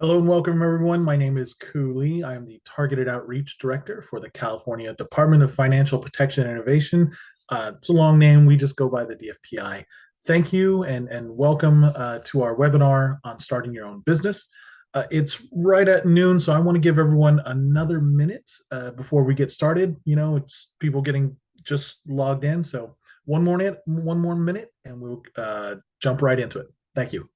Hello and welcome, everyone. My name is Cooley. I am the Targeted Outreach Director for the California Department of Financial Protection and Innovation. It's a long name. We just go by the DFPI. Thank you and welcome to our webinar on starting your own business. It's right at noon, so I want to give everyone another minute before we get started. It's people getting just logged in, so one more minute, and we'll jump right into it. Thank you.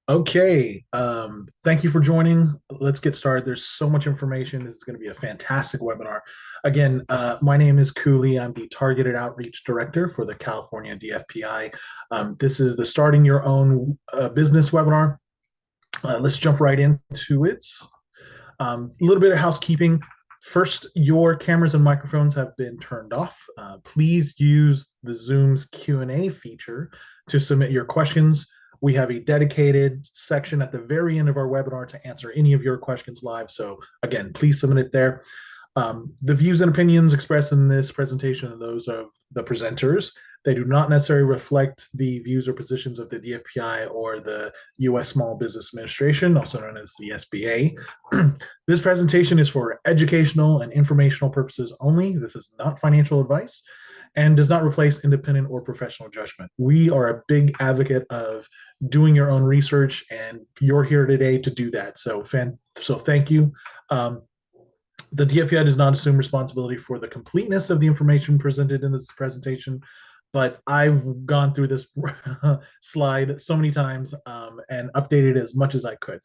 Okay, thank you for joining. Let's get started. There's so much information. This is going to be a fantastic webinar. Again, my name is Cooley. I'm the Targeted Outreach Director for the California DFPI. This is the Starting Your Own Business webinar. Let's jump right into it. A little bit of housekeeping. First, your cameras and microphones have been turned off. Please use the Zoom's Q&A feature to submit your questions. We have a dedicated section at the very end of our webinar to answer any of your questions live. So again, please submit it there. The views and opinions expressed in this presentation are those of the presenters. They do not necessarily reflect the views or positions of the DFPI or the U.S. Small Business Administration, also known as the SBA. This presentation is for educational and informational purposes only. This is not financial advice and does not replace independent or professional judgment. We are a big advocate of doing your own research, and you're here today to do that. So thank you. The DFPI does not assume responsibility for the completeness of the information presented in this presentation, but I've gone through this slide so many times and updated as much as I could.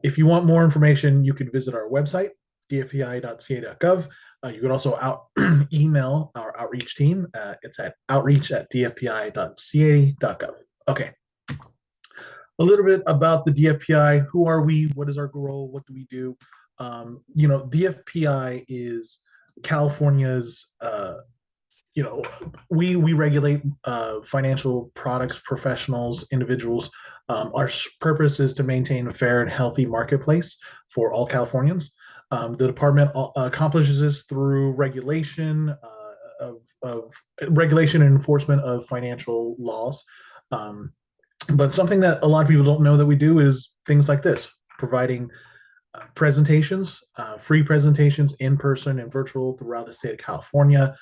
If you want more information, you can visit our website, dfpi.ca.gov. You can also email our outreach team. It's at outreach@dfpi.ca.gov. Okay. A little bit about the DFPI. Who are we? What is our role? What do we do? DFPI is California's we regulate financial products, professionals, individuals. Our purpose is to maintain a fair and healthy marketplace for all Californians. The department accomplishes this through regulation of regulation and enforcement of financial laws. But something that a lot of people don't know that we do is things like this, providing presentations, free presentations in person and virtual throughout the state of California.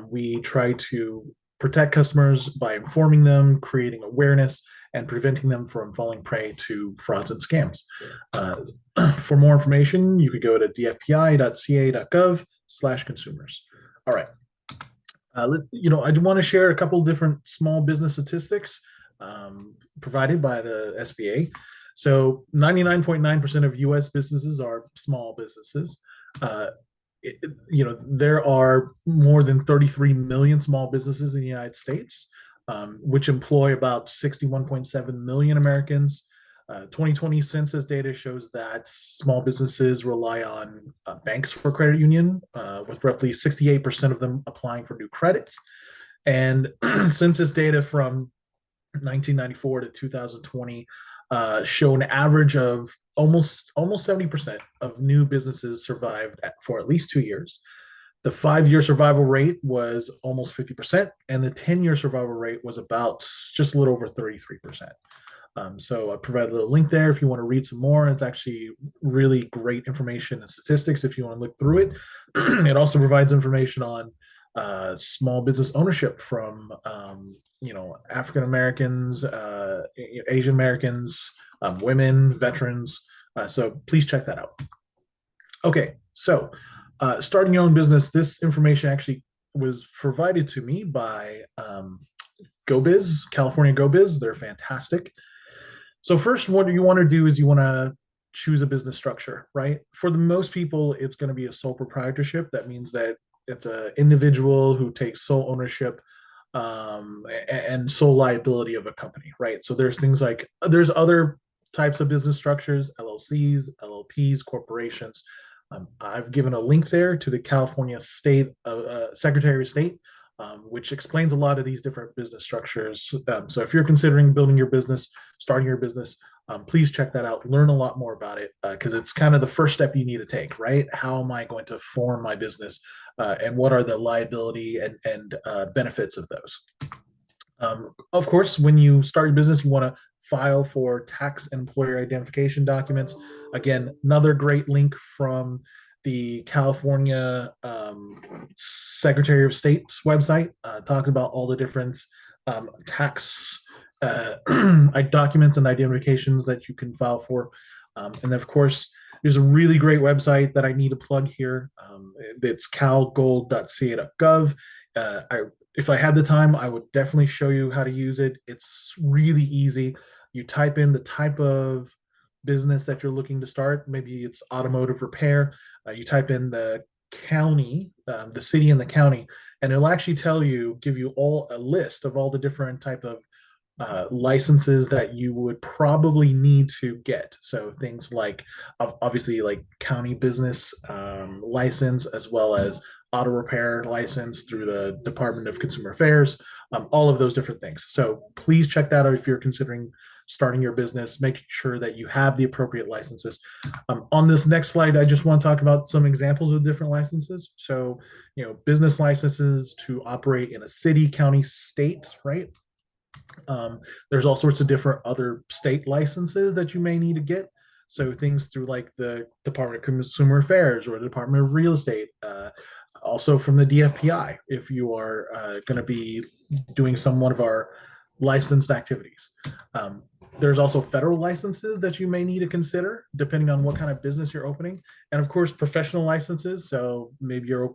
We try to protect customers by informing them, creating awareness, and preventing them from falling prey to frauds and scams. For more information, you could go to dfpi.ca.gov/consumers. All right. I do want to share a couple different small business statistics provided by the SBA. So 99.9% of U.S. businesses are small businesses. There are more than 33 million small businesses in the United States, which employ about 61.7 million Americans. 2020 census data shows that small businesses rely on banks for credit union, with roughly 68% of them applying for new credits. And census data from 1994 to 2020 show an average of almost 70% of new businesses survived for at least 2 years. The 5 year survival rate was almost 50%, and the 10-year survival rate was about just a little over 33%. So I provided a link there if you want to read some more. It's actually really great information and statistics if you want to look through it. It also provides information on small business ownership from African Americans, Asian Americans, women, veterans. So please check that out. Okay, so starting your own business. This information actually was provided to me by GoBiz, California GoBiz. They're fantastic. So first, what you want to do is you want to choose a business structure, right? For the most people, it's going to be a sole proprietorship. That means that it's an individual who takes sole ownership and sole liability of a company, right? So there's other types of business structures: LLCs, LLPs, corporations. I've given a link there to the California State Secretary of State, which explains a lot of these different business structures. So if you're considering building your business, starting your business, please check that out. Learn a lot more about it because it's kind of the first step you need to take, right? How am I going to form my business, and what are the liability and benefits of those? Of course, when you start your business, you want to file for tax and employer identification documents. Again, another great link from the California Secretary of State's website. Talks about all the different tax documents and identifications that you can file for. And of course, there's a really great website that I need to plug here. It's calgold.ca.gov. If I had the time, I would definitely show you how to use it. It's really easy. You type in the type of business that you're looking to start. Maybe it's automotive repair. You type in the county, the city and the county, and it'll actually give you all a list of all the different type of licenses that you would probably need to get. So things like obviously like county business license, as well as auto repair license through the Department of Consumer Affairs, all of those different things. So please check that out if you're considering starting your business, making sure that you have the appropriate licenses. On this next slide, I just want to talk about some examples of different licenses. So, business licenses to operate in a city, county, state, right? There's all sorts of different other state licenses that you may need to get. So things through like the Department of Consumer Affairs or the Department of Real Estate, also from the DFPI, if you are going to be doing one of our licensed activities. There's also federal licenses that you may need to consider depending on what kind of business you're opening, and of course professional licenses. So maybe you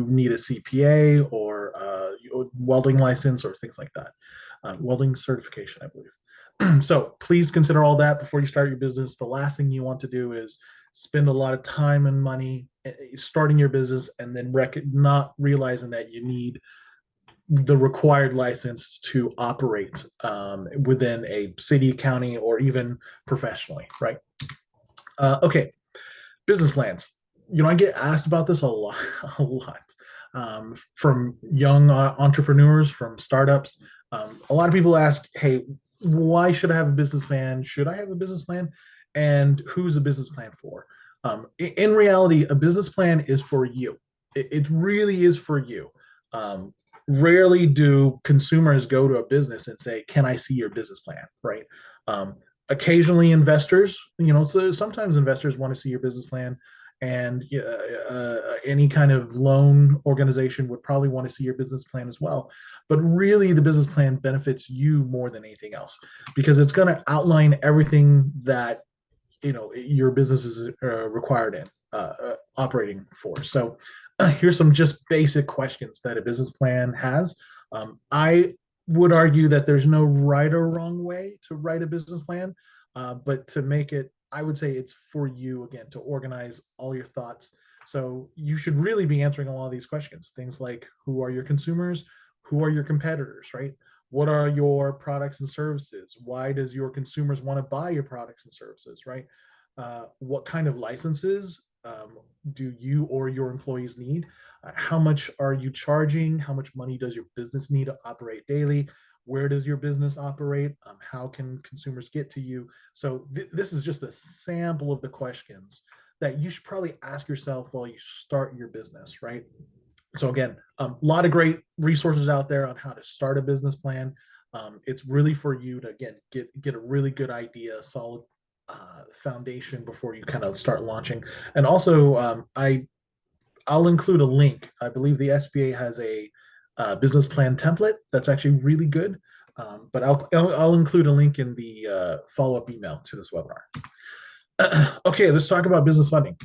need a CPA or welding license or things like that, welding certification, I believe. So please consider all that before you start your business. The last thing you want to do is spend a lot of time and money starting your business and then not realizing that you need the required license to operate within a city, county, or even professionally, right? Okay, business plans. I get asked about this a lot, a lot, from young entrepreneurs, from startups. A lot of people ask, "Hey, why should I have a business plan? Should I have a business plan? And who's a business plan for?" In reality, a business plan is for you. It really is for you. Rarely do consumers go to a business and say, "Can I see your business plan?" Right? Occasionally, investors, so sometimes investors want to see your business plan, and any kind of loan organization would probably want to see your business plan as well. But really, the business plan benefits you more than anything else because it's going to outline everything that your business is required in operating for. So here's some just basic questions that a business plan has. I would argue that there's no right or wrong way to write a business plan, but to make it, I would say it's for you, again, to organize all your thoughts. So you should really be answering a lot of these questions. Things like, who are your consumers? Who are your competitors, right? What are your products and services? Why does your consumers want to buy your products and services, right? What kind of licenses do you or your employees need? How much are you charging? How much money does your business need to operate daily? where does your business operate? How can consumers get to you? So this is just a sample of the questions that you should probably ask yourself while you start your business, right? So again, a lot of great resources out there on how to start a business plan. It's really for you to again get a really good idea, solid foundation before you kind of start launching. And also, I'll include a link. I believe the SBA has a business plan template that's actually really good. But I'll include a link in the follow up email to this webinar. Okay, let's talk about business funding.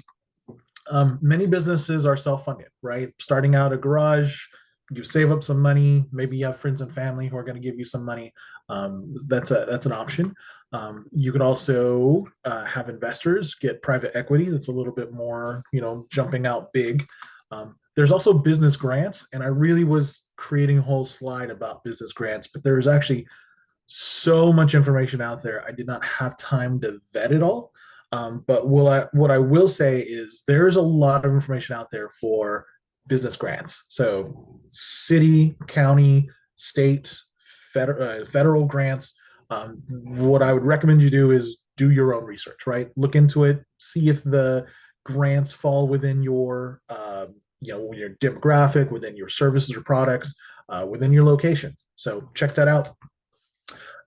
Many businesses are self-funded, right? Starting out a garage, you save up some money. Maybe you have friends and family who are going to give you some money. That's an option. You could also have investors get private equity. That's a little bit more, jumping out big. There's also business grants, and I really was creating a whole slide about business grants, but there's actually so much information out there. I did not have time to vet it all. But what I will say is there's a lot of information out there for business grants. So city, county, state, federal grants. What I would recommend you do is do your own research, right? Look into it, see if the grants fall within your demographic, within your services or products, within your location. So check that out.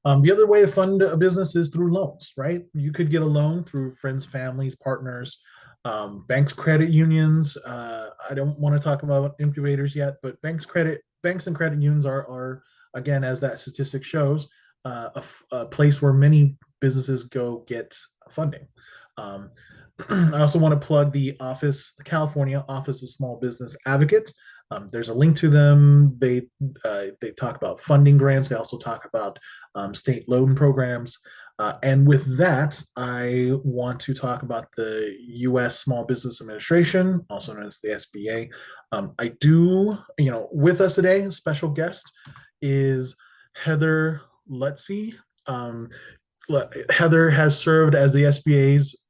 The other way to fund a business is through loans, right? You could get a loan through friends, families, partners, banks, credit unions. I don't want to talk about incubators yet, but banks and credit unions are again, as that statistic shows, a place where many businesses go get funding. I also want to plug the California Office of Small Business Advocates. There's a link to them. They talk about funding grants. They also talk about state loan programs. And with that, I want to talk about the U.S. Small Business Administration, also known as the SBA. With us today, special guest is Heather Lutzy. Heather has served as the SBA's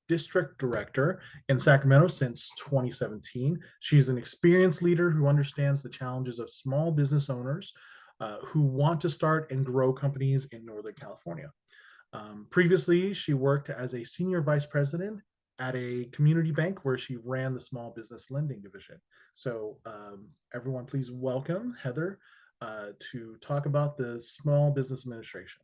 district director in Sacramento since 2017. She's an experienced leader who understands the challenges of small business owners who want to start and grow companies in Northern California. Previously, she worked as a senior vice president at a community bank where she ran the small business lending division. So everyone, please welcome Heather to talk about the Small Business Administration.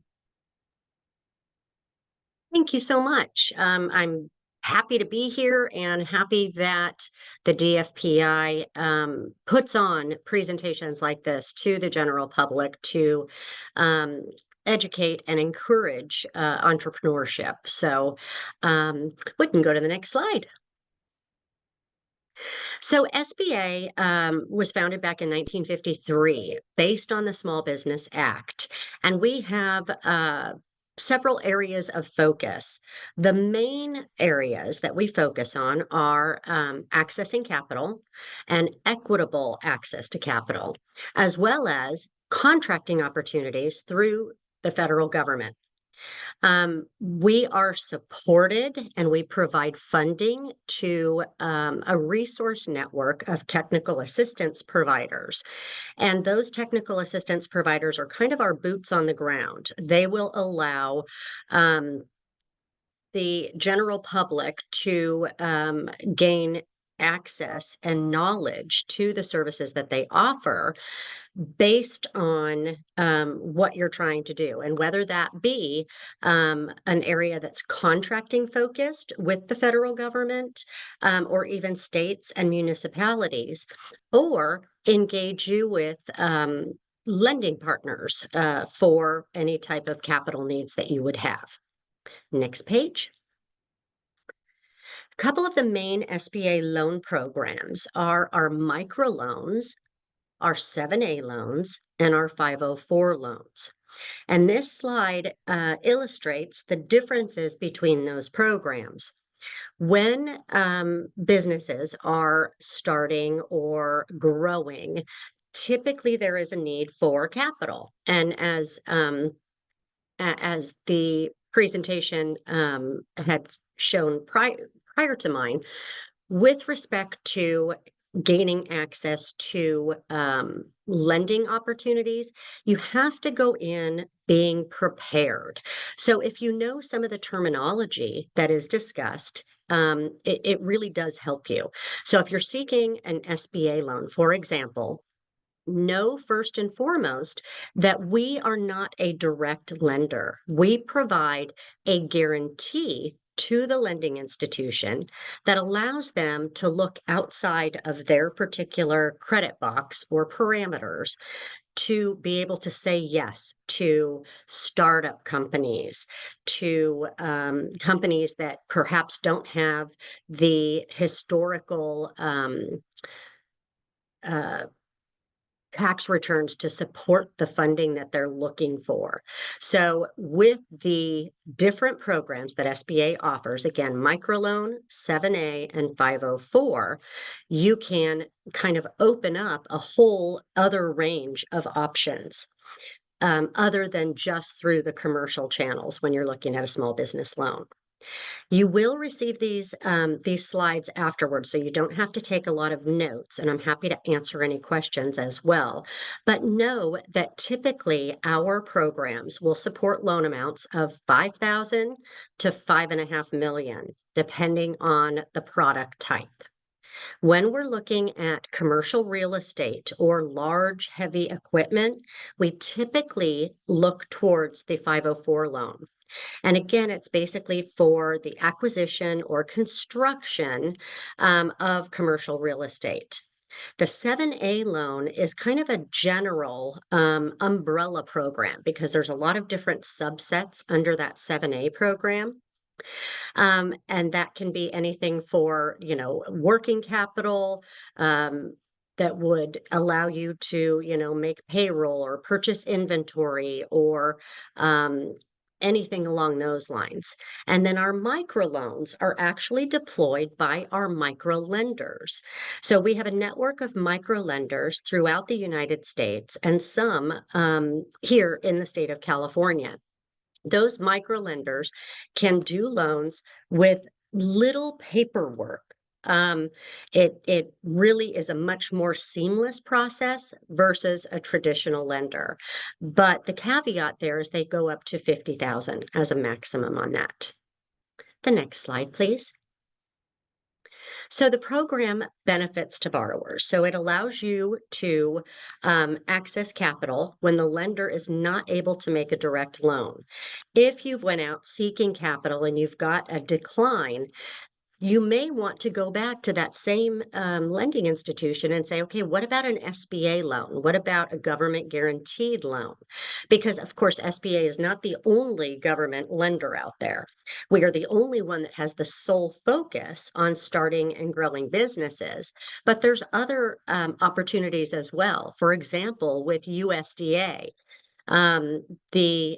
Thank you so much. I'm happy to be here and happy that the DFPI puts on presentations like this to the general public to educate and encourage entrepreneurship. So we can go to the next slide. So SBA was founded back in 1953 based on the Small Business Act. And we have several areas of focus. The main areas that we focus on are accessing capital and equitable access to capital, as well as contracting opportunities through the federal government. We are supported and we provide funding to a resource network of technical assistance providers. And those technical assistance providers are kind of our boots on the ground. They will allow the general public to gain access and knowledge to the services that they offer based on what you're trying to do, and whether that be an area that's contracting focused with the federal government or even states and municipalities, or engage you with lending partners for any type of capital needs that you would have. Next page. A couple of the main SBA loan programs are our microloans, our 7A loans, and our 504 loans. And this slide illustrates the differences between those programs. When businesses are starting or growing, typically there is a need for capital. And as the presentation had shown prior to mine, with respect to gaining access to lending opportunities, you have to go in being prepared. So if you know some of the terminology that is discussed, it really does help you. So if you're seeking an SBA loan, for example, know first and foremost that we are not a direct lender. We provide a guarantee to the lending institution that allows them to look outside of their particular credit box or parameters to be able to say yes to startup companies, to companies that perhaps don't have the historical uh, tax returns to support the funding that they're looking for. So with the different programs that SBA offers, again, microloan, 7A, and 504, you can kind of open up a whole other range of options. Other than just through the commercial channels when you're looking at a small business loan. You will receive these slides afterwards, so you don't have to take a lot of notes, and I'm happy to answer any questions as well. But know that typically our programs will support loan amounts of 5,000 to 5.5 million, depending on the product type. When we're looking at commercial real estate or large, heavy equipment, we typically look towards the 504 loan. And again, it's basically for the acquisition or construction of commercial real estate. The 7A loan is kind of a general umbrella program because there's a lot of different subsets under that 7A program. And that can be anything for, working capital, that would allow you to, make payroll or purchase inventory or anything along those lines. And then our microloans are actually deployed by our micro lenders. So we have a network of micro lenders throughout the United States and some here in the state of California. Those micro lenders can do loans with little paperwork. It really is a much more seamless process versus a traditional lender. But the caveat there is they go up to 50,000 as a maximum on that. The next slide, please. So the program benefits to borrowers. So it allows you to access capital when the lender is not able to make a direct loan. If you've went out seeking capital and you've got a decline, you may want to go back to that same lending institution and say, okay, what about an SBA loan? What about a government guaranteed loan? Because, of course, SBA is not the only government lender out there. We are the only one that has the sole focus on starting and growing businesses. But there's other opportunities as well. For example, with USDA, the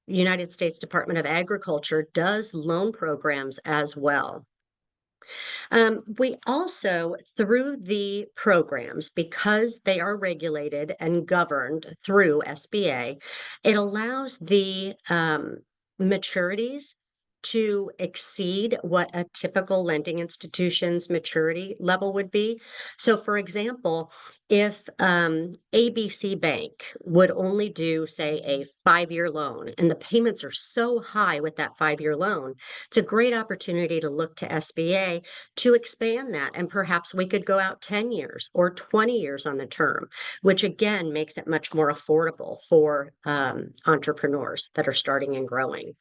United States Department of Agriculture does loan programs as well. We also, through the programs, because they are regulated and governed through SBA, it allows the maturities to exceed what a typical lending institution's maturity level would be. So, for example, if ABC Bank would only do, say, a 5-year loan, and the payments are so high with that 5-year loan, it's a great opportunity to look to SBA to expand that. And perhaps we could go out 10 years or 20 years on the term, which again makes it much more affordable for entrepreneurs that are starting and growing.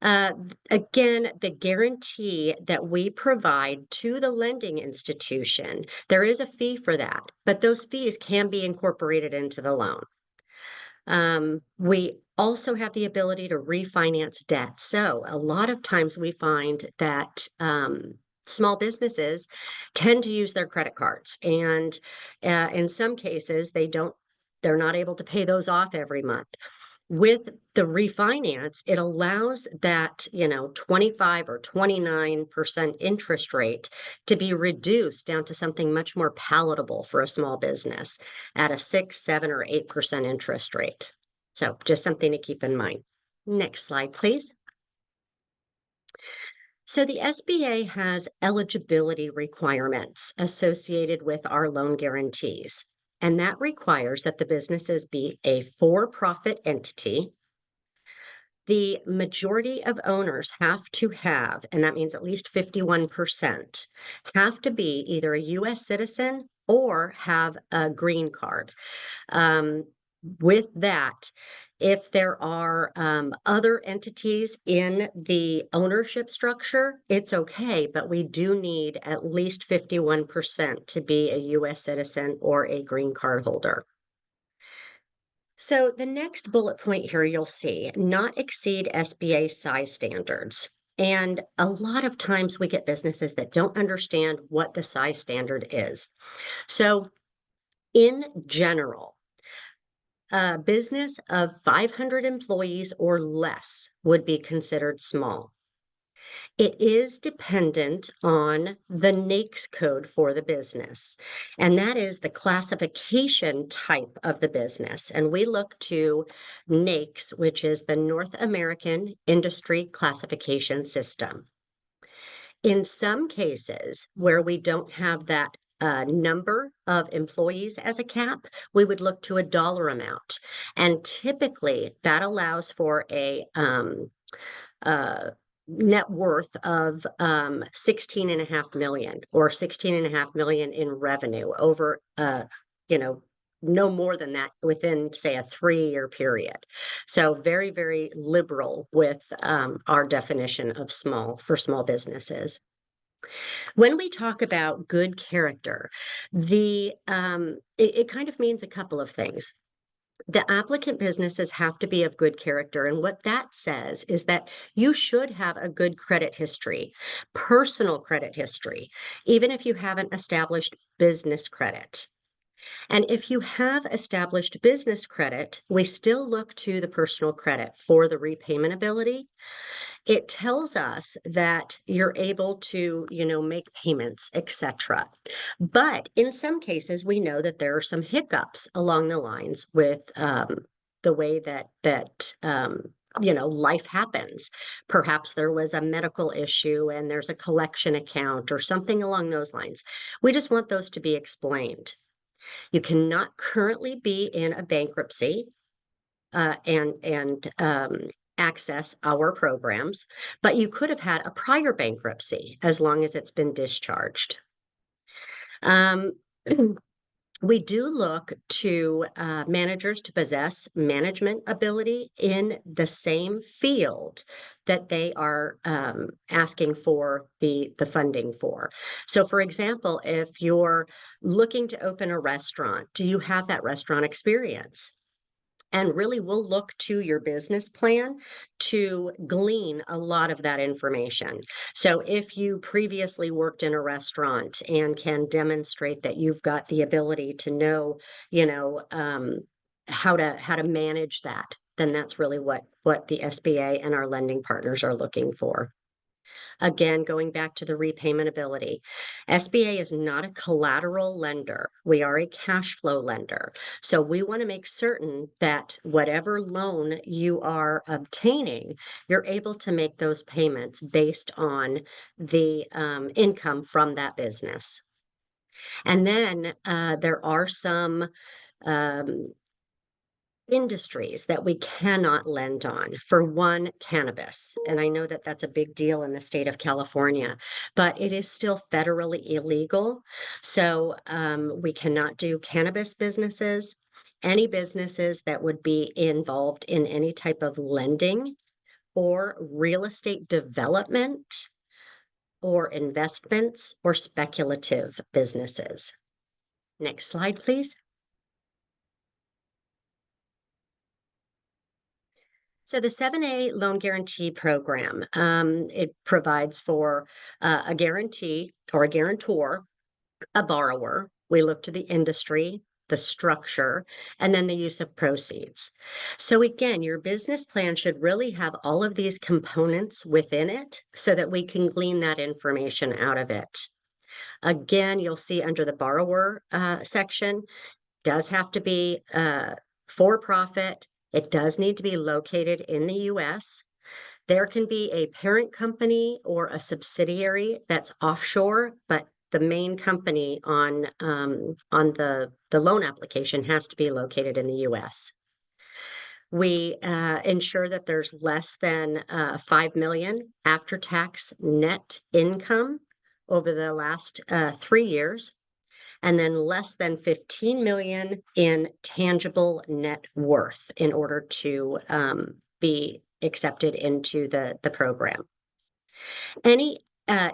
Again, the guarantee that we provide to the lending institution, there is a fee for that, but those fees can be incorporated into the loan. We also have the ability to refinance debt. So a lot of times we find that small businesses tend to use their credit cards, and in some cases they're not able to pay those off every month. With the refinance, it allows that, 25 or 29% interest rate to be reduced down to something much more palatable for a small business at a 6, 7, or 8% interest rate. So just something to keep in mind. Next slide, please. So the SBA has eligibility requirements associated with our loan guarantees. And that requires that the businesses be a for-profit entity. The majority of owners have to have, and that means at least 51%, have to be either a US citizen or have a green card. Um, with that, if there are other entities in the ownership structure, it's okay, but we do need at least 51% to be a US citizen or a green card holder. So the next bullet point here you'll see not exceed SBA size standards. And a lot of times we get businesses that don't understand what the size standard is. So in general, a business of 500 employees or less would be considered small. It is dependent on the NAICS code for the business, and that is the classification type of the business. And we look to NAICS, which is the North American Industry Classification System. In some cases where we don't have that number of employees as a cap, we would look to a dollar amount. And typically that allows for a uh, net worth of 16 and a half million or 16 and a half million in revenue over, you know, no more than that within, say, a 3-year period. So very, very liberal with our definition of small for small businesses. When we talk about good character, it kind of means a couple of things. The applicant businesses have to be of good character. And what that says is that you should have a good credit history, personal credit history, even if you haven't established business credit. And if you have established business credit, we still look to the personal credit for the repayment ability. It tells us that you're able to, make payments, etc. But in some cases, we know that there are some hiccups along the lines with the way that life happens. Perhaps there was a medical issue and there's a collection account or something along those lines. We just want those to be explained. You cannot currently be in a bankruptcy and access our programs, but you could have had a prior bankruptcy as long as it's been discharged. Um, we do look to managers to possess management ability in the same field that they are asking for the funding for. So, for example, if you're looking to open a restaurant, do you have that restaurant experience? And really, we'll look to your business plan to glean a lot of that information. So, if you previously worked in a restaurant and can demonstrate that you've got the ability to know, how to manage that, then that's really what the SBA and our lending partners are looking for. Again, going back to the repayment ability, SBA is not a collateral lender. We are a cash flow lender. So we want to make certain that whatever loan you are obtaining, you're able to make those payments based on the income from that business. And then there are some um, industries that we cannot lend on. For one, cannabis. And I know that that's a big deal in the state of California, but it is still federally illegal. So we cannot do cannabis businesses. Any businesses that would be involved in any type of lending or real estate development or investments or speculative businesses. Next slide, please. So the 7A loan guarantee program, it provides for a guarantee or a guarantor, a borrower. We look to the industry, the structure, and then the use of proceeds. So again, your business plan should really have all of these components within it so that we can glean that information out of it. Again, you'll see under the borrower section, does have to be for profit. It does need to be located in the US. There can be a parent company or a subsidiary that's offshore, but the main company on the loan application has to be located in the U.S. We ensure that there's less than 5 million after tax net income over the last 3 years, and then less than 15 million in tangible net worth in order to be accepted into the program. Any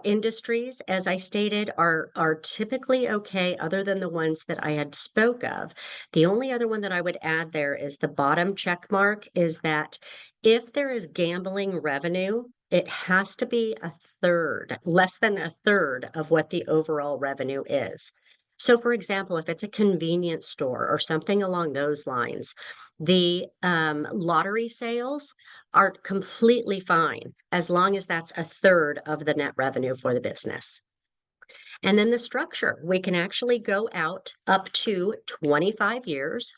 industries, as I stated, are typically okay, other than the ones that I had spoke of. The only other one that I would add there is the bottom check mark, is that if there is gambling revenue, it has to be a third, less than a third of what the overall revenue is. So, for example, if it's a convenience store or something along those lines, the lottery sales are completely fine as long as that's a third of the net revenue for the business. And then the structure, we can actually go out up to 25 years.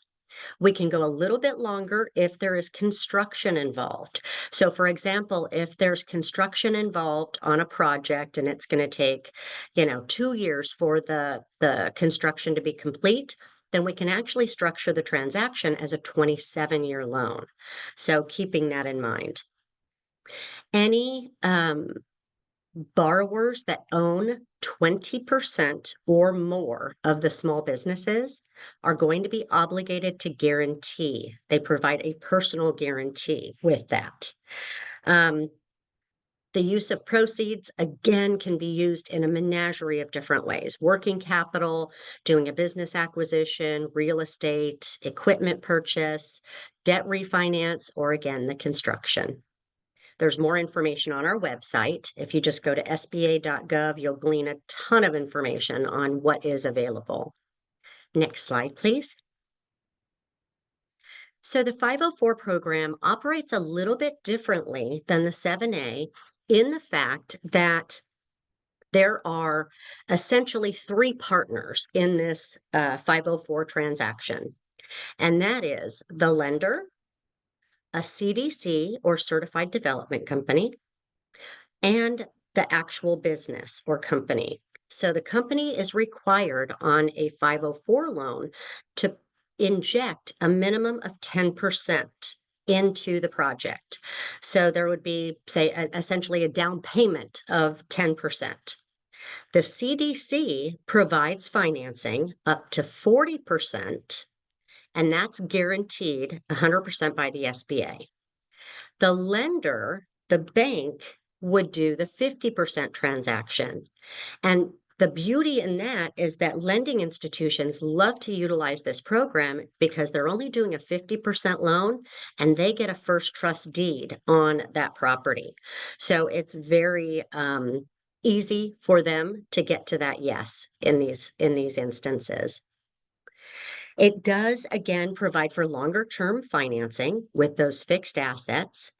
We can go a little bit longer if there is construction involved. So, for example, if there's construction involved on a project and it's going to take, 2 years for the construction to be complete, then we can actually structure the transaction as a 27-year loan. So, keeping that in mind. Any borrowers that own 20% or more of the small businesses are going to be obligated to guarantee. They provide a personal guarantee with that. The use of proceeds, again, can be used in a menagerie of different ways. Working capital, doing a business acquisition, real estate, equipment purchase, debt refinance, or again, the construction. There's more information on our website. If you just go to sba.gov, you'll glean a ton of information on what is available. Next slide, please. So the 504 program operates a little bit differently than the 7A in the fact that there are essentially three partners in this 504 transaction, and that is the lender, a CDC or certified development company, and the actual business or company. So the company is required on a 504 loan to inject a minimum of 10% into the project. So there would be, say, essentially a down payment of 10%. The CDC provides financing up to 40%, and that's guaranteed 100% by the SBA. The lender, the bank, would do the 50% transaction. And the beauty in that is that lending institutions love to utilize this program because they're only doing a 50% loan and they get a first trust deed on that property. So it's very easy for them to get to that yes in these instances. It does, again, provide for longer term financing with those fixed assets,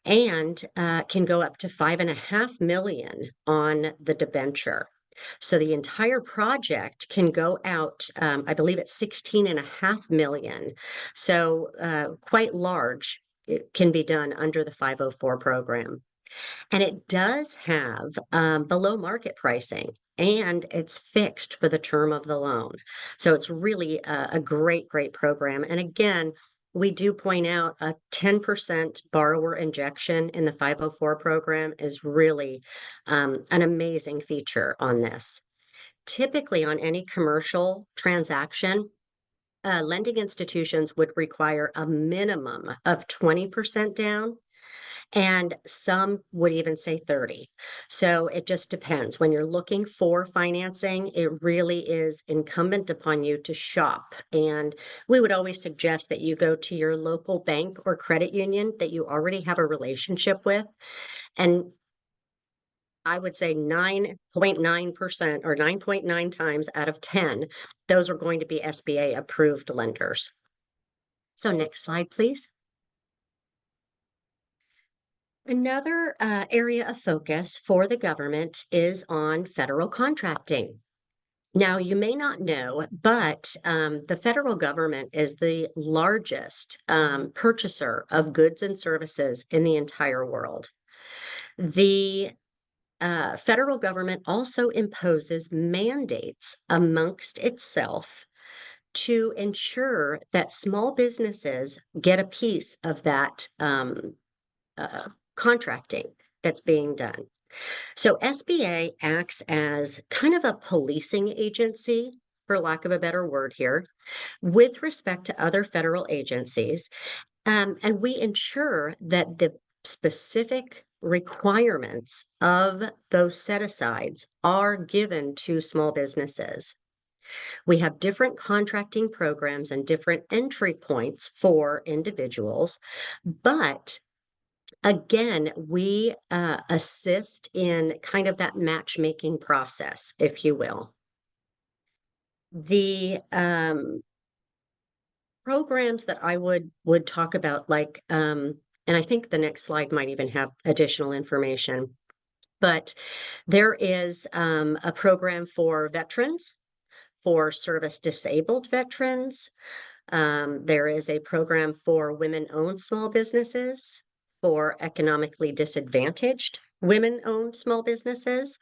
and can go up to 5.5 million on the debenture. So the entire project can go out, I believe it's 16.5 million. So quite large. It can be done under the 504 program. And it does have below market pricing, and it's fixed for the term of the loan. So it's really a great, great program. And again, we do point out a 10% borrower injection in the 504 program is really an amazing feature on this. Typically, on any commercial transaction, lending institutions would require a minimum of 20% down, and some would even say 30. So it just depends. When you're looking for financing, it really is incumbent upon you to shop. And we would always suggest that you go to your local bank or credit union that you already have a relationship with. And I would say 9.9% or 9.9 times out of 10, those are going to be SBA approved lenders. So next slide, please. Another area of focus for the government is on federal contracting. Now, you may not know, but the federal government is the largest purchaser of goods and services in the entire world. The federal government also imposes mandates amongst itself to ensure that small businesses get a piece of that contracting that's being done. So SBA acts as kind of a policing agency, for lack of a better word here, with respect to other federal agencies. And we ensure that the specific requirements of those set asides are given to small businesses. We have different contracting programs and different entry points for individuals, but again, we assist in kind of that matchmaking process, if you will. The programs that I would talk about, like, and I think the next slide might even have additional information, but there is a program for veterans, for service disabled veterans. There is a program for women-owned small businesses, for economically disadvantaged women-owned small businesses.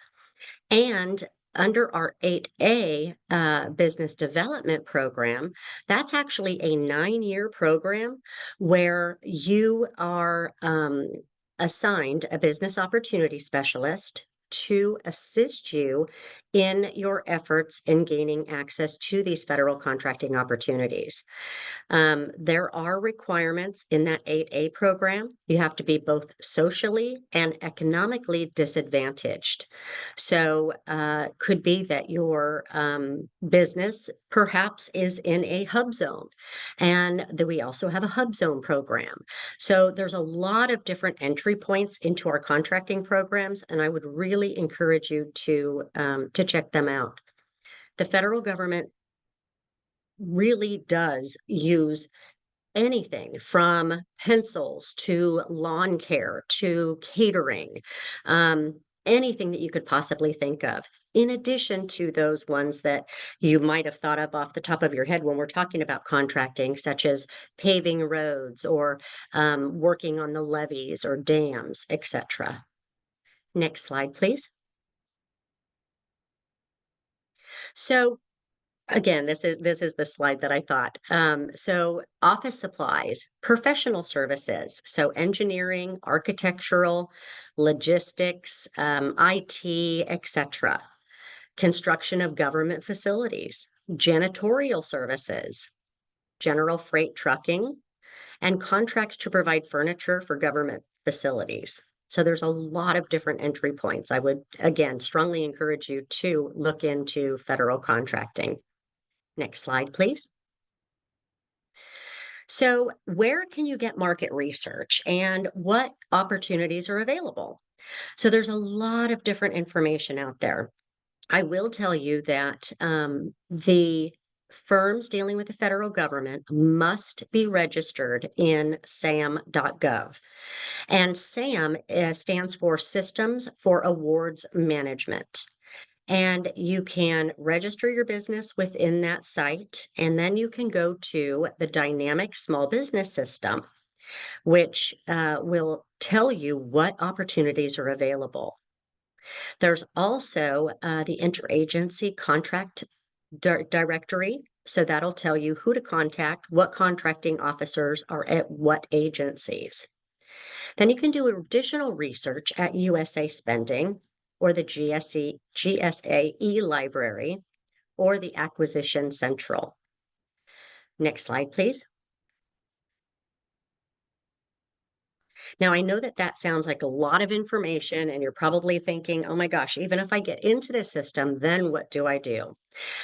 And under our 8A business development program, that's actually a 9-year program where you are assigned a business opportunity specialist to assist you in your efforts in gaining access to these federal contracting opportunities. There are requirements in that 8A program. You have to be both socially and economically disadvantaged. So, could be that your business perhaps is in a hub zone, and that we also have a hub zone program. So, there's a lot of different entry points into our contracting programs, and I would really encourage you to check them out. The federal government really does use anything from pencils to lawn care to catering, anything that you could possibly think of, in addition to those ones that you might have thought of off the top of your head when we're talking about contracting, such as paving roads or working on the levees or dams, etc. Next slide, please. So again, this is the slide that I thought. So office supplies, professional services, so engineering, architectural, logistics, IT, etc. Construction of government facilities, janitorial services, general freight trucking, and contracts to provide furniture for government facilities. So there's a lot of different entry points. I would, again, strongly encourage you to look into federal contracting. Next slide, please. So, where can you get market research and what opportunities are available? So, there's a lot of different information out there. I will tell you that the firms dealing with the federal government must be registered in sam.gov. And SAM stands for Systems for Awards Management. And you can register your business within that site, and then you can go to the Dynamic Small Business System, which will tell you what opportunities are available. There's also the Interagency Contract Directory, so that'll tell you who to contact, what contracting officers are at what agencies. Then you can do additional research at USA Spending or the GSAE Library or the Acquisition Central. Next slide, please. Now, I know that that sounds like a lot of information, and you're probably thinking, oh my gosh, even if I get into this system, then what do I do?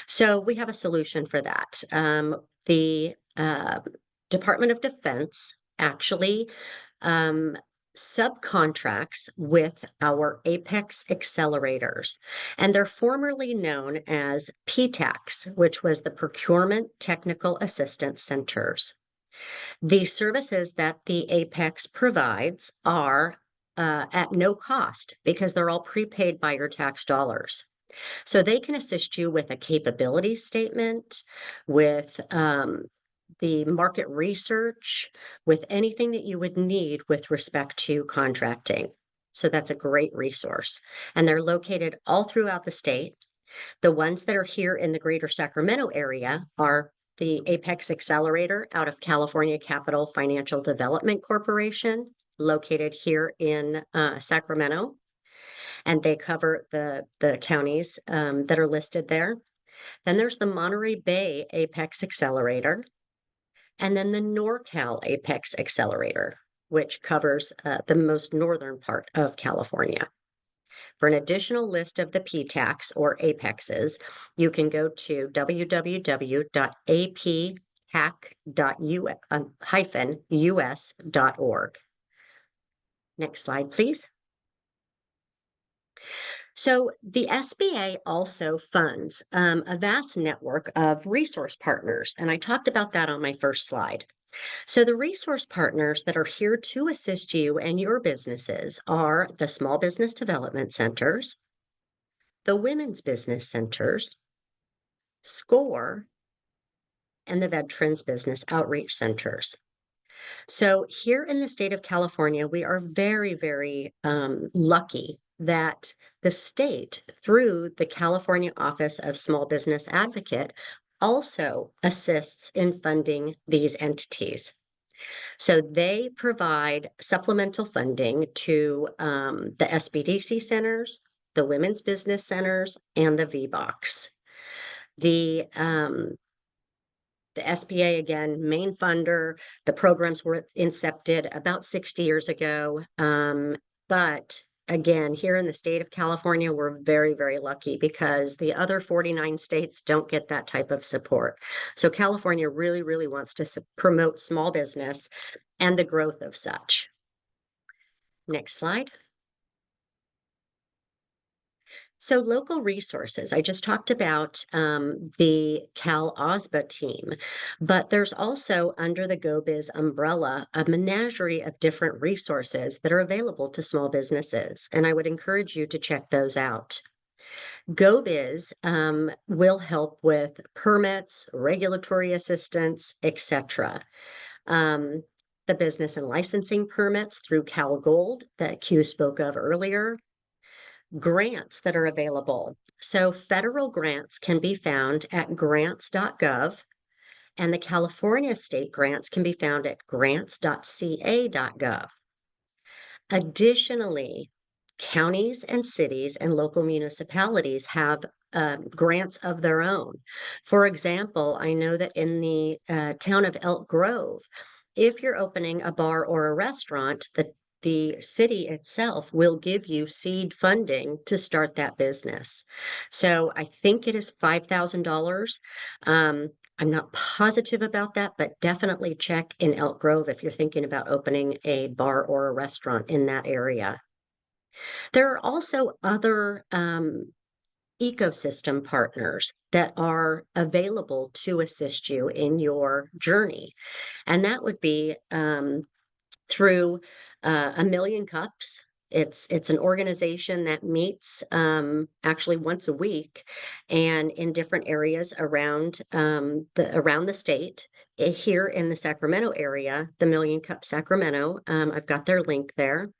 So we have a solution for that. The Department of Defense actually um, subcontracts with our Apex accelerators, and they're formerly known as PTACs, which was the Procurement Technical Assistance Centers. The services that the Apex provides are at no cost because they're all prepaid by your tax dollars. So they can assist you with a capability statement, with the market research, with anything that you would need with respect to contracting. So that's a great resource. And they're located all throughout the state. The ones that are here in the greater Sacramento area are the Apex Accelerator out of California Capital Financial Development Corporation, located here in Sacramento. And they cover the counties that are listed there. Then there's the Monterey Bay Apex Accelerator, and then the NorCal Apex Accelerator, which covers the most northern part of California. For an additional list of the PTACs or apexes, you can go to www.aphac-us.org. Next slide, please. So the SBA also funds a vast network of resource partners, and I talked about that on my first slide. So the resource partners that are here to assist you and your businesses are the small business development centers, the women's business centers, SCORE, and the Veterans Business Outreach Centers. So here in the state of California, we are very, very lucky that the state, through the California Office of Small Business Advocate, also assists in funding these entities. So they provide supplemental funding to the SBDC centers, the women's business centers, and the VBOX. The SBA, again, main funder. The programs were incepted about 60 years ago. But again, here in the state of California, we're very, very lucky because the other 49 states don't get that type of support. So California really, really wants to promote small business and the growth of such. Next slide. So local resources, I just talked about the Cal OSBA team, but there's also under the GoBiz umbrella a menagerie of different resources that are available to small businesses, and I would encourage you to check those out. GoBiz will help with permits, regulatory assistance, etc. The business and licensing permits through Cal Gold that Q spoke of earlier, grants that are available. So federal grants can be found at grants.gov, and the California state grants can be found at grants.ca.gov. Additionally, counties and cities and local municipalities have grants of their own. For example, I know that in the town of Elk Grove, if you're opening a bar or a restaurant, the city itself will give you seed funding to start that business. So I think it is $5,000. I'm not positive about that, but definitely check in Elk Grove if you're thinking about opening a bar or a restaurant in that area. There are also other ecosystem partners that are available to assist you in your journey. And that would be through A Million Cups. It's an organization that meets actually once a week and in different areas around the state. Here in the Sacramento area, the Million Cup Sacramento, I've got their link there.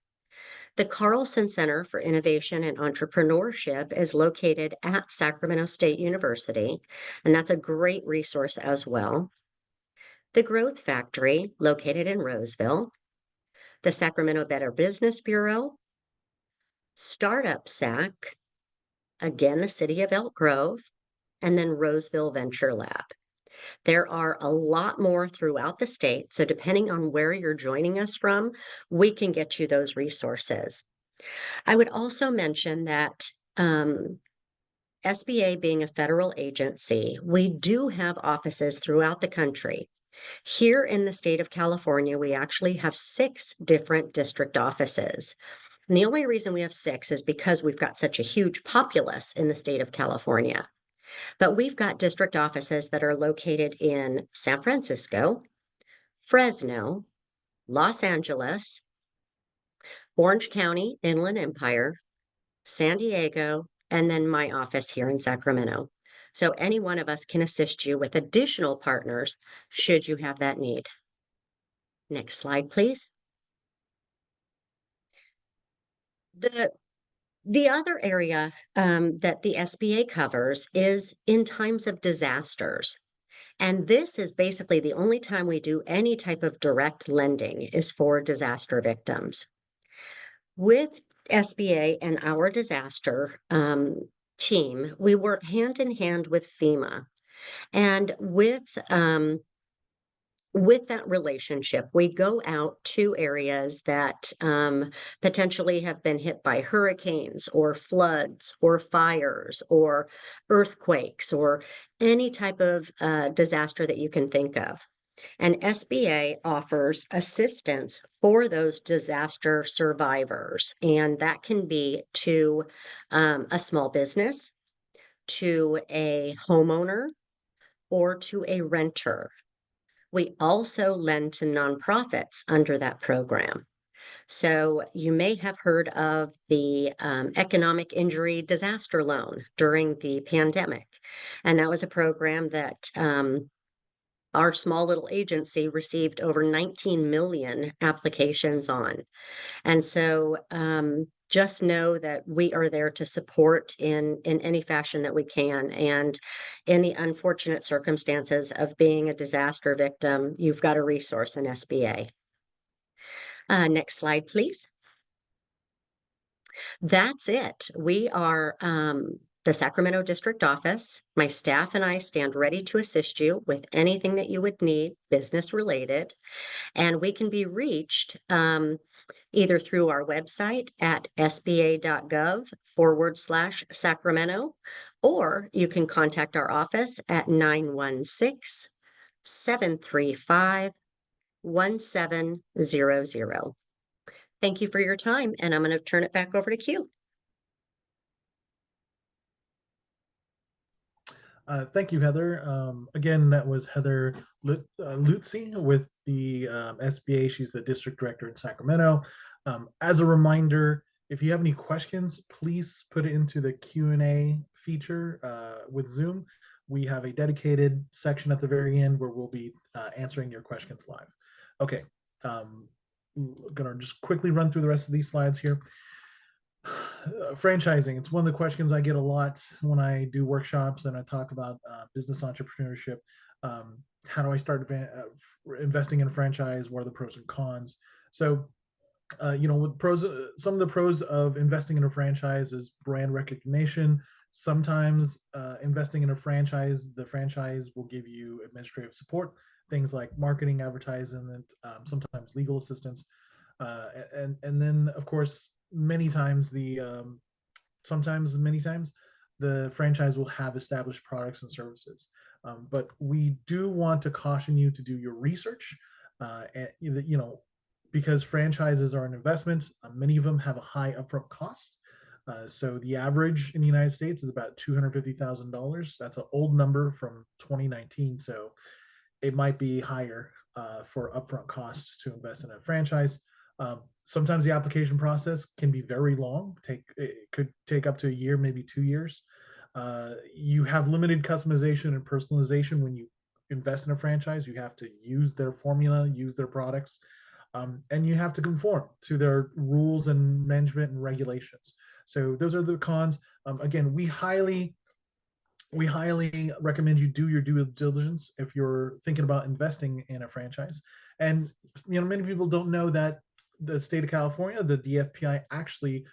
The Carlson Center for Innovation and Entrepreneurship is located at Sacramento State University, and that's a great resource as well. The Growth Factory, located in Roseville, the Sacramento Better Business Bureau, Startup SAC, again, the city of Elk Grove, and then Roseville Venture Lab. There are a lot more throughout the state, so depending on where you're joining us from, we can get you those resources. I would also mention that SBA being a federal agency, we do have offices throughout the country. Here in the state of California, we actually have 6 different district offices. And the only reason we have 6 is because we've got such a huge populace in the state of California. But we've got district offices that are located in San Francisco, Fresno, Los Angeles, Orange County, Inland Empire, San Diego, and then my office here in Sacramento. So any one of us can assist you with additional partners should you have that need. Next slide, please. The other area that the SBA covers is in times of disasters. And this is basically the only time we do any type of direct lending is for disaster victims. With SBA and our disaster team, we work hand in hand with FEMA. And with that relationship, we go out to areas that potentially have been hit by hurricanes or floods or fires or earthquakes or any type of disaster that you can think of. And SBA offers assistance for those disaster survivors, and that can be to a small business, to a homeowner, or to a renter. We also lend to nonprofits under that program. So you may have heard of the economic injury disaster loan during the pandemic. And that was a program that our small little agency received over 19 million applications on. And so just know that we are there to support in any fashion that we can. And in the unfortunate circumstances of being a disaster victim, you've got a resource in SBA. Next slide, please. That's it. We are the Sacramento District Office. My staff and I stand ready to assist you with anything that you would need business related. And we can be reached either through our website at sba.gov/Sacramento, or you can contact our office at 916-735-1700. Thank you for your time, and I'm going to turn it back over to Q. Thank you, Heather. Again, that was Heather Lutzi with the SBA. She's the district director in Sacramento. As a reminder, if you have any questions, please put it into the Q&A feature with Zoom. We have a dedicated section at the very end where we'll be answering your questions live. Okay, I'm gonna just quickly run through the rest of these slides here. Franchising, it's one of the questions I get a lot when I do workshops and I talk about business entrepreneurship. How do I start investing in a franchise? What are the pros and cons? So with pros, some of the pros of investing in a franchise is brand recognition. Sometimes investing in a franchise, the franchise will give you administrative support, things like marketing, advertising, sometimes legal assistance, and then of course many times the franchise will have established products and services. But we do want to caution you to do your research, because franchises are an investment. Many of them have a high upfront cost. So the average in the United States is about $250,000. That's an old number from 2019. So it might be higher for upfront costs to invest in a franchise. Sometimes the application process can be very long. It could take up to a year, maybe 2 years. You have limited customization and personalization when you invest in a franchise. You have to use their formula, use their products, and you have to conform to their rules and management and regulations. So those are the cons. Again, we highly recommend you do your due diligence if you're thinking about investing in a franchise. And many people don't know that the state of California, the DFPI, actually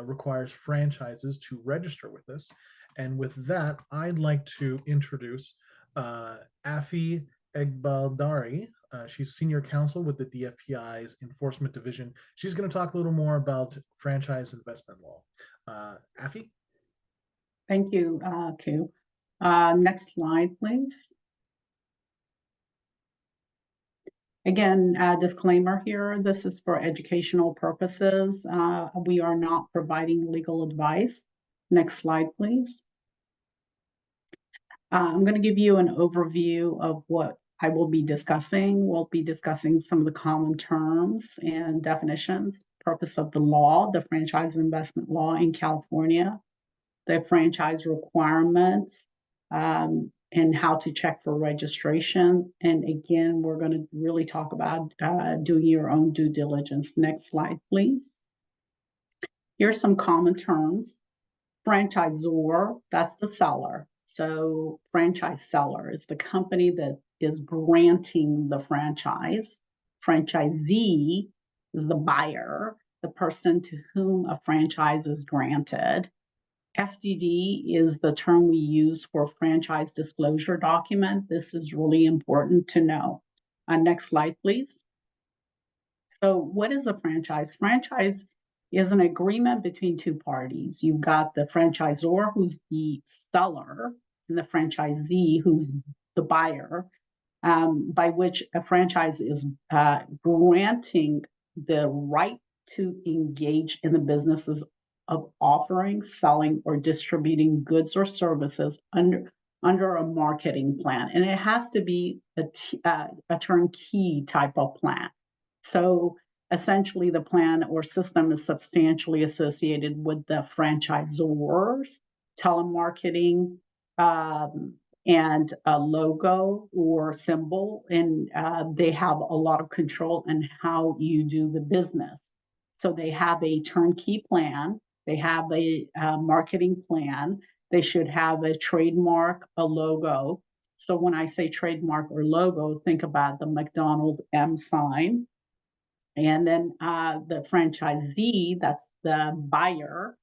requires franchises to register with this. And with that, I'd like to introduce Afi Egbaldari. She's senior counsel with the DFPI's enforcement division. She's going to talk a little more about franchise investment law. Afi? Thank you, Q. Next slide, please. Again, disclaimer here, this is for educational purposes. We are not providing legal advice. Next slide, please. I'm going to give you an overview of what I will be discussing. We'll be discussing some of the common terms and definitions, purpose of the law, the franchise investment law in California, the franchise requirements, and how to check for registration. And again, we're going to really talk about doing your own due diligence. Next slide, please. Here's some common terms. Franchisor, that's the seller. So franchise seller is the company that is granting the franchise. Franchisee is the buyer, the person to whom a franchise is granted. FDD is the term we use for franchise disclosure document. This is really important to know. Next slide, please. So what is a franchise? Franchise is an agreement between two parties. You've got the franchisor, who's the seller, and the franchisee, who's the buyer, by which a franchise is granting the right to engage in the businesses of offering, selling, or distributing goods or services under a marketing plan. And it has to be a turnkey type of plan. So essentially, the plan or system is substantially associated with the franchisor's telemarketing, and a logo or symbol, and they have a lot of control in how you do the business. So they have a turnkey plan, they have a marketing plan, they should have a trademark, a logo. So when I say trademark or logo, think about the McDonald's M sign. And then the franchisee, that's the buyer,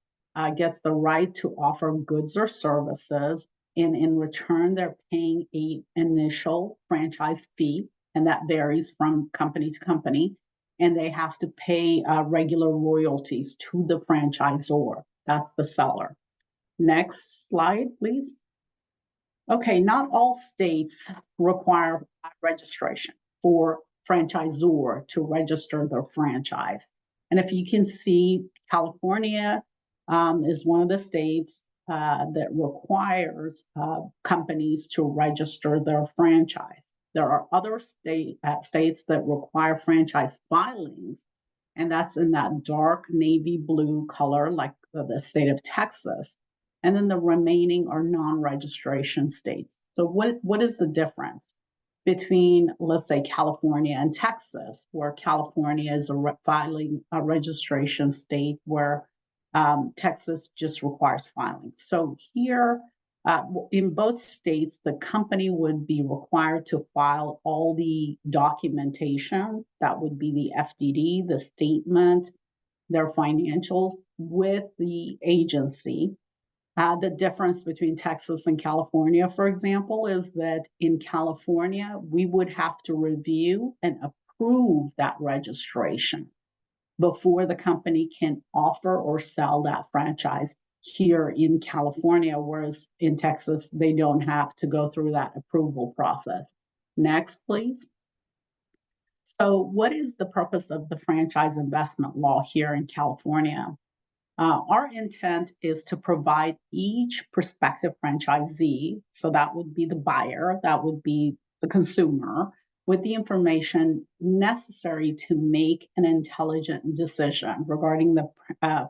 gets the right to offer goods or services. And in return, they're paying an initial franchise fee, and that varies from company to company. And they have to pay regular royalties to the franchisor. That's the seller. Next slide, please. Okay, not all states require registration for franchisor to register their franchise. And if you can see, California is one of the states that requires companies to register their franchise. There are other states that require franchise filings, and that's in that dark navy blue color, like the state of Texas. And then the remaining are non-registration states. So what is the difference between, let's say, California and Texas, where California is filing a registration state, where Texas just requires filing? So here, in both states, the company would be required to file all the documentation. That would be the FDD, the statement, their financials with the agency. The difference between Texas and California, for example, is that in California, we would have to review and approve that registration before the company can offer or sell that franchise here in California, whereas in Texas, they don't have to go through that approval process. Next, please. So what is the purpose of the franchise investment law here in California? Our intent is to provide each prospective franchisee, so that would be the buyer, that would be the consumer, with the information necessary to make an intelligent decision regarding the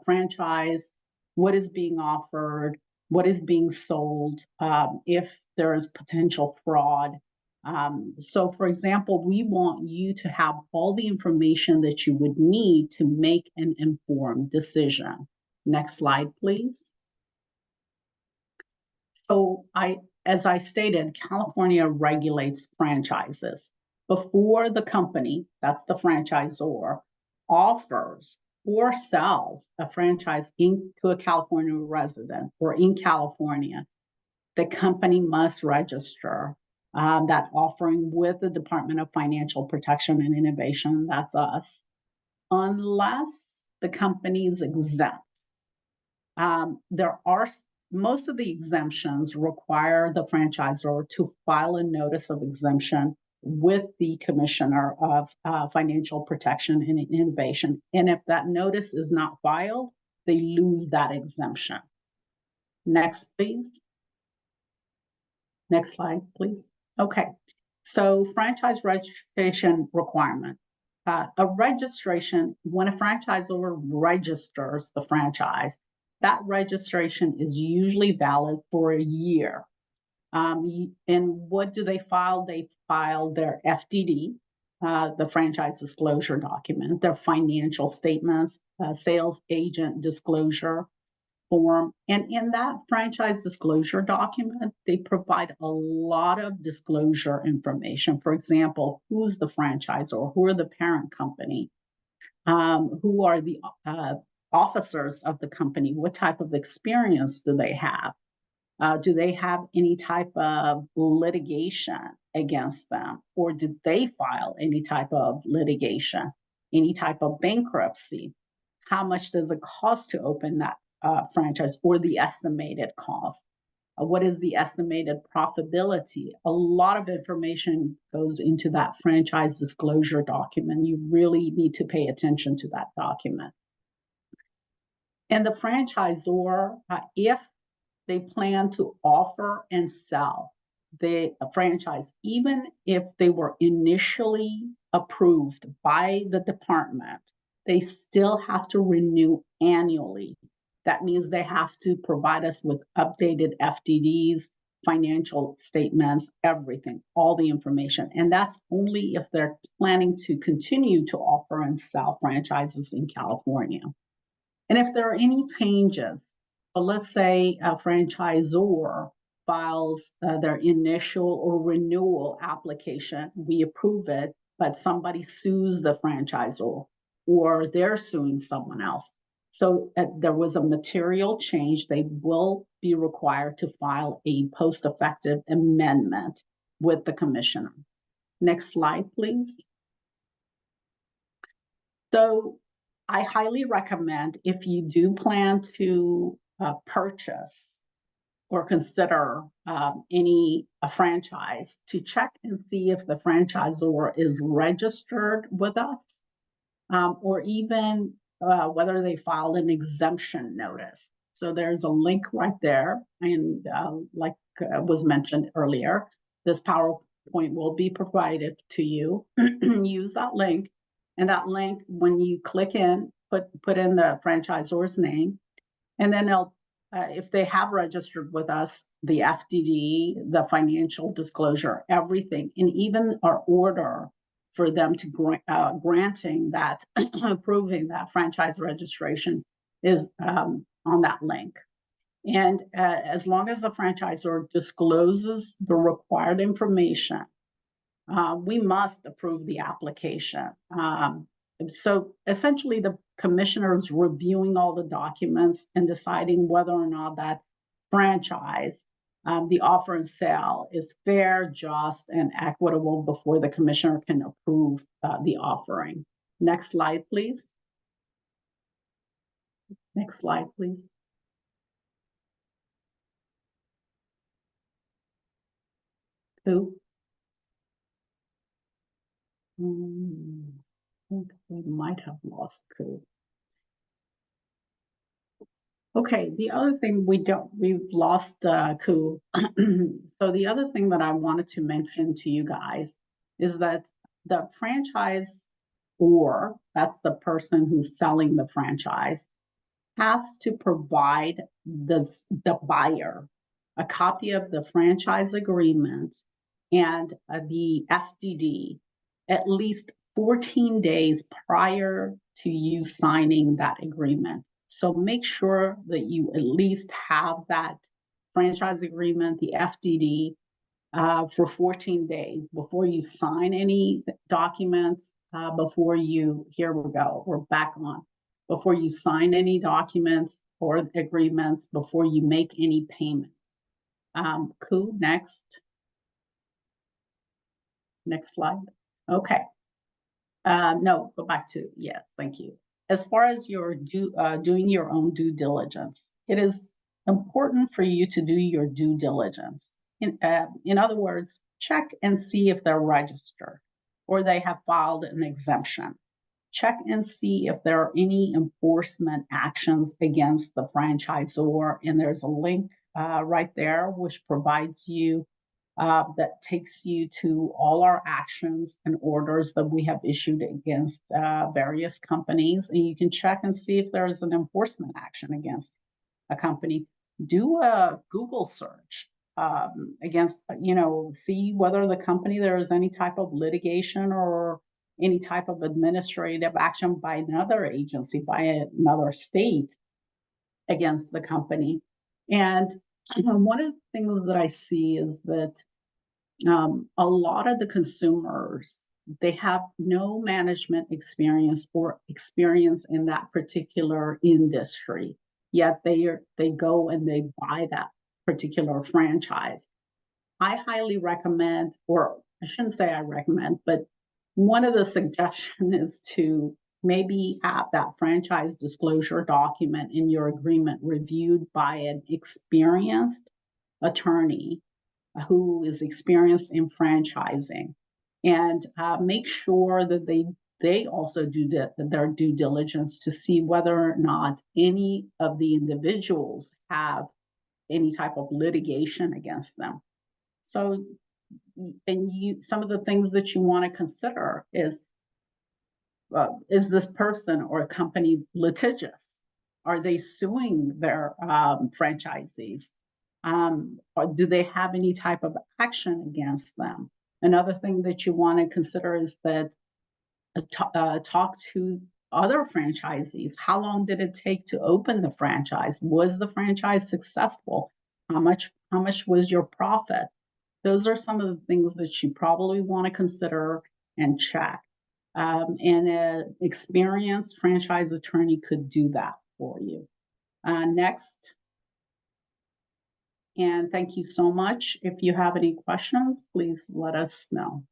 franchise, what is being offered, what is being sold, if there is potential fraud. So, for example, we want you to have all the information that you would need to make an informed decision. Next slide, please. So as I stated, California regulates franchises. Before the company, that's the franchisor, offers or sells a franchise to a California resident or in California, the company must register that offering with the Department of Financial Protection and Innovation, that's us, unless the company is exempt. There are most of the exemptions require the franchisor to file a notice of exemption with the Commissioner of Financial Protection and Innovation. And if that notice is not filed, they lose that exemption. Next, please. Next slide, please. Okay, so franchise registration requirement. A registration, when a franchisor registers the franchise, That registration is usually valid for a year. And what do they file? They file their FDD, the franchise disclosure document, their financial statements, sales agent disclosure form. And in that franchise disclosure document, they provide a lot of disclosure information. For example, who's the franchisor, who are the parent company, who are the officers of the company, what type of experience do they have? Do they have any type of litigation against them? Or did they file any type of litigation, any type of bankruptcy? How much does it cost to open that franchise, or the estimated cost? What is the estimated profitability? A lot of information goes into that franchise disclosure document. You really need to pay attention to that document. And the franchisor, if they plan to offer and sell the franchise, even if they were initially approved by the department, they still have to renew annually. That means they have to provide us with updated FDDs, financial statements, everything, all the information. And that's only if they're planning to continue to offer and sell franchises in California. And if there are any changes, so let's say a franchisor files their initial or renewal application, we approve it, but somebody sues the franchisor or they're suing someone else. So there was a material change, they will be required to file a post-effective amendment with the commissioner. Next slide, please. So I highly recommend, if you do plan to purchase or consider a franchise, to check and see if the franchisor is registered with us, or even whether they filed an exemption notice. So there's a link right there, and like was mentioned earlier, this PowerPoint will be provided to you. Use that link, and that link, when you click in, put in the franchisor's name, and then they'll, if they have registered with us, the FDD, the financial disclosure, everything, and even our order for them to granting that, approving that franchise registration is on that link. And as long as the franchisor discloses the required information, we must approve the application. So essentially, the commissioner is reviewing all the documents and deciding whether or not that franchise, the offer and sale, is fair, just, and equitable before the commissioner can approve the offering. Next slide, please. Next slide, please. Who? I think we might have lost Ku. Okay, the other thing we've lost Ku. So the other thing that I wanted to mention to you guys is that the franchise, or that's the person who's selling the franchise, has to provide the buyer a copy of the franchise agreement and the FDD at least 14 days prior to you signing that agreement. So make sure that you at least have that franchise agreement, the FDD, for 14 days before you sign any documents, before you, here we go, we're back on, before you sign any documents or agreements, before you make any payment. Ku, next. Next slide. Okay. No, go back to, yes, thank you. As far as your doing your own due diligence, it is important for you to do your due diligence. In other words, check and see if they're registered or they have filed an exemption. Check and see if there are any enforcement actions against the franchisor. And there's a link right there which provides you, that takes you to all our actions and orders that we have issued against various companies. And you can check and see if there is an enforcement action against. a company, do a Google search against, see whether the company, there is any type of litigation or any type of administrative action by another agency, by another state against the company. And one of the things that I see is that a lot of the consumers, they have no management experience or experience in that particular industry, yet they go and they buy that particular franchise. I highly recommend, or I shouldn't say I recommend, but one of the suggestions is to maybe have that franchise disclosure document in your agreement reviewed by an experienced attorney who is experienced in franchising, and make sure that they also do their due diligence to see whether or not any of the individuals have any type of litigation against them. So, and some of the things that you want to consider is this person or company litigious? Are they suing their franchisees? Or do they have any type of action against them? Another thing that you want to consider is that talk to other franchisees. How long did it take to open the franchise? Was the franchise successful? How much was your profit? Those are some of the things that you probably want to consider and check. And an experienced franchise attorney could do that for you. Next. And thank you so much. If you have any questions, please let us know.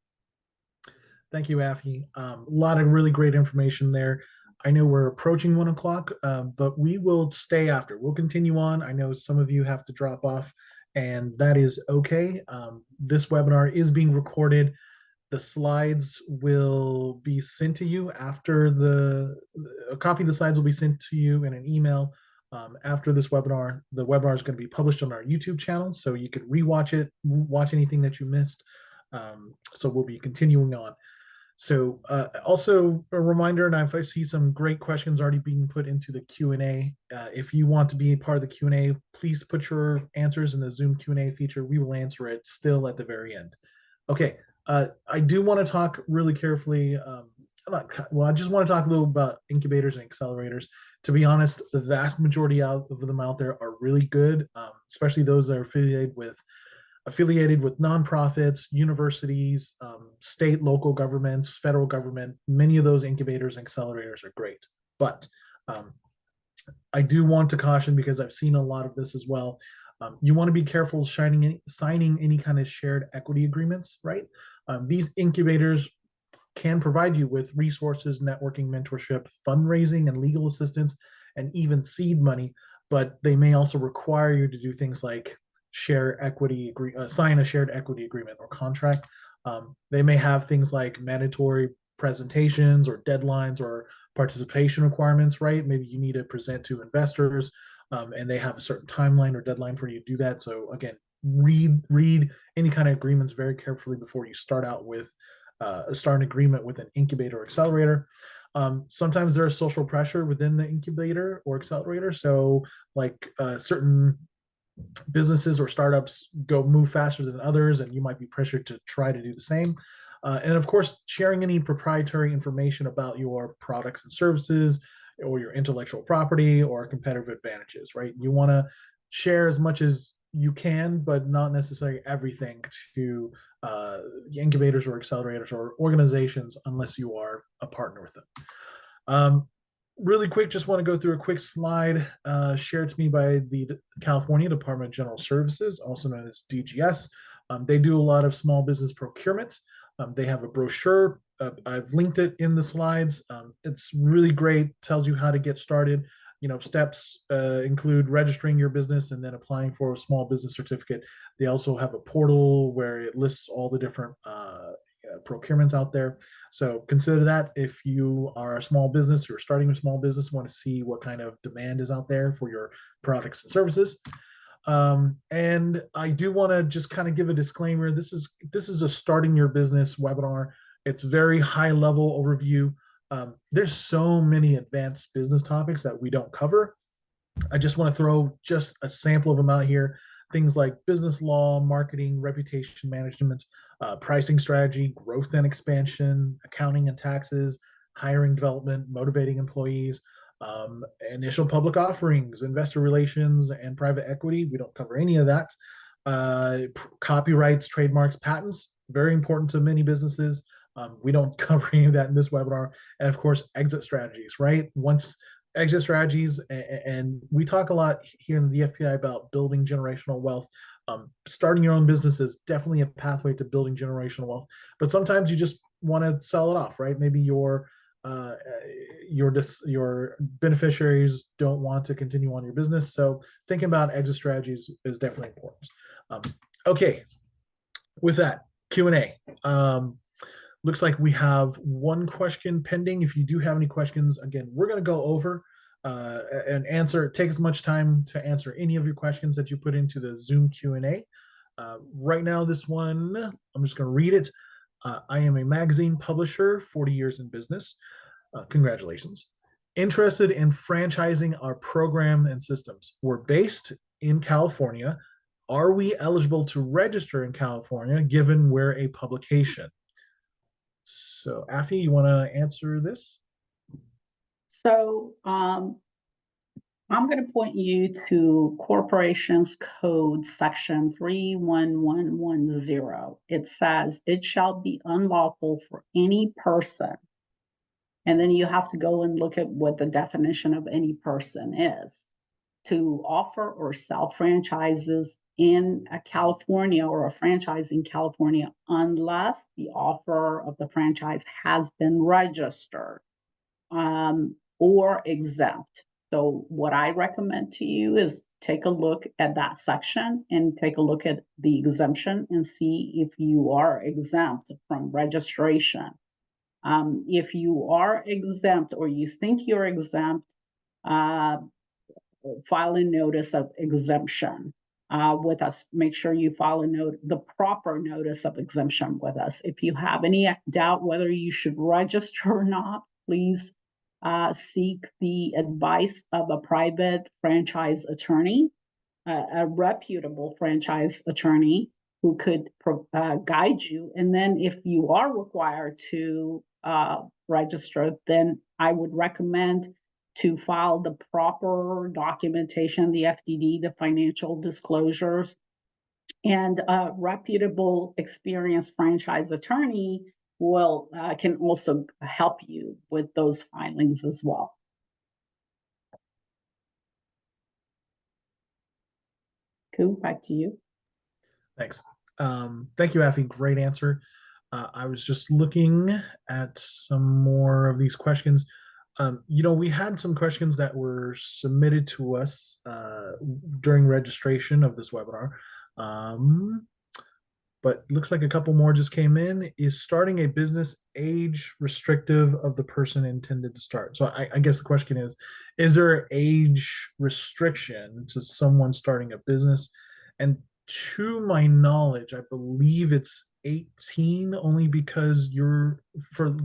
Thank you, Afi. A lot of really great information there. I know we're approaching 1 o'clock, but we will stay after. We'll continue on. I know some of you have to drop off, and that is okay. This webinar is being recorded. The slides will be sent to you after a copy of the slides will be sent to you in an email after this webinar. The webinar is going to be published on our YouTube channel, so you could rewatch it, watch anything that you missed. So we'll be continuing on. So also a reminder, and if I see some great questions already being put into the Q&A, if you want to be a part of the Q&A, please put your answers in the Zoom Q&A feature. We will answer it still at the very end. Okay, I do want to talk really carefully. I just want to talk a little about incubators and accelerators. To be honest, the vast majority of them out there are really good, especially those that are affiliated with nonprofits, universities, state, local governments, federal government. Many of those incubators and accelerators are great. But I do want to caution, because I've seen a lot of this as well. You want to be careful signing any kind of shared equity agreements, right? These incubators can provide you with resources, networking, mentorship, fundraising, and legal assistance, and even seed money, but they may also require you to do things like sign a shared equity agreement or contract. They may have things like mandatory presentations or deadlines or participation requirements, right? Maybe you need to present to investors, and they have a certain timeline or deadline for you to do that. So again, read any kind of agreements very carefully before you start an agreement with an incubator or accelerator. Sometimes there's social pressure within the incubator or accelerator. So like certain businesses or startups move faster than others, and you might be pressured to try to do the same. And of course, sharing any proprietary information about your products and services or your intellectual property or competitive advantages, right? You want to share as much as you can, but not necessarily everything to incubators or accelerators or organizations unless you are a partner with them. Really quick, just want to go through a quick slide shared to me by the California Department of General Services, also known as DGS. They do a lot of small business procurement. They have a brochure. I've linked it in the slides. It's really great, tells you how to get started. Steps include registering your business and then applying for a small business certificate. They also have a portal where it lists all the different procurements out there. So consider that if you are a small business or starting a small business, want to see what kind of demand is out there for your products and services. And I do want to just kind of give a disclaimer. This is a starting your business webinar. It's very high level overview. There's so many advanced business topics that we don't cover. I just want to throw just a sample of them out here. Things like business law, marketing, reputation management, pricing strategy, growth and expansion, accounting and taxes, hiring development, motivating employees, initial public offerings, investor relations, and private equity. We don't cover any of that. Copyrights, trademarks, patents, very important to many businesses. We don't cover any of that in this webinar. And of course, exit strategies, right? Once exit strategies, and we talk a lot here in the FPI about building generational wealth. Starting your own business is definitely a pathway to building generational wealth, but sometimes you just want to sell it off, right? Maybe your beneficiaries don't want to continue on your business, so thinking about exit strategies is definitely important. Okay, with that, Q&A. Looks like we have one question pending. If you do have any questions, again, we're going to go over and answer. Take as much time to answer any of your questions that you put into the Zoom Q&A. Right now, this one, I'm just going to read it. I am a magazine publisher, 40 years in business. Congratulations. Interested in franchising our program and systems. We're based in California. Are we eligible to register in California given we're a publication? So, Afi, you want to answer this? So I'm going to point you to Corporations Code section 31110. It says it shall be unlawful for any person. And then you have to go and look at what the definition of any person is, to offer or sell franchises in California or a franchise in California unless the offer of the franchise has been registered or exempt. So what I recommend to you is take a look at that section and take a look at the exemption and see if you are exempt from registration. If you are exempt or you think you're exempt, file a notice of exemption with us. Make sure you file the proper notice of exemption with us. If you have any doubt whether you should register or not, please seek the advice of a private franchise attorney, a reputable franchise attorney who could guide you. And then if you are required to register, then I would recommend to file the proper documentation, the FDD, the financial disclosures, and a reputable, experienced franchise attorney can also help you with those filings as well. Cool, back to you. Thanks. Thank you, Afi. Great answer. I was just looking at some more of these questions. We had some questions that were submitted to us during registration of this webinar. But looks like a couple more just came in. Is starting a business age restrictive of the person intended to start? So I guess the question is there age restriction to someone starting a business? And to my knowledge, I believe it's 18 only because you're for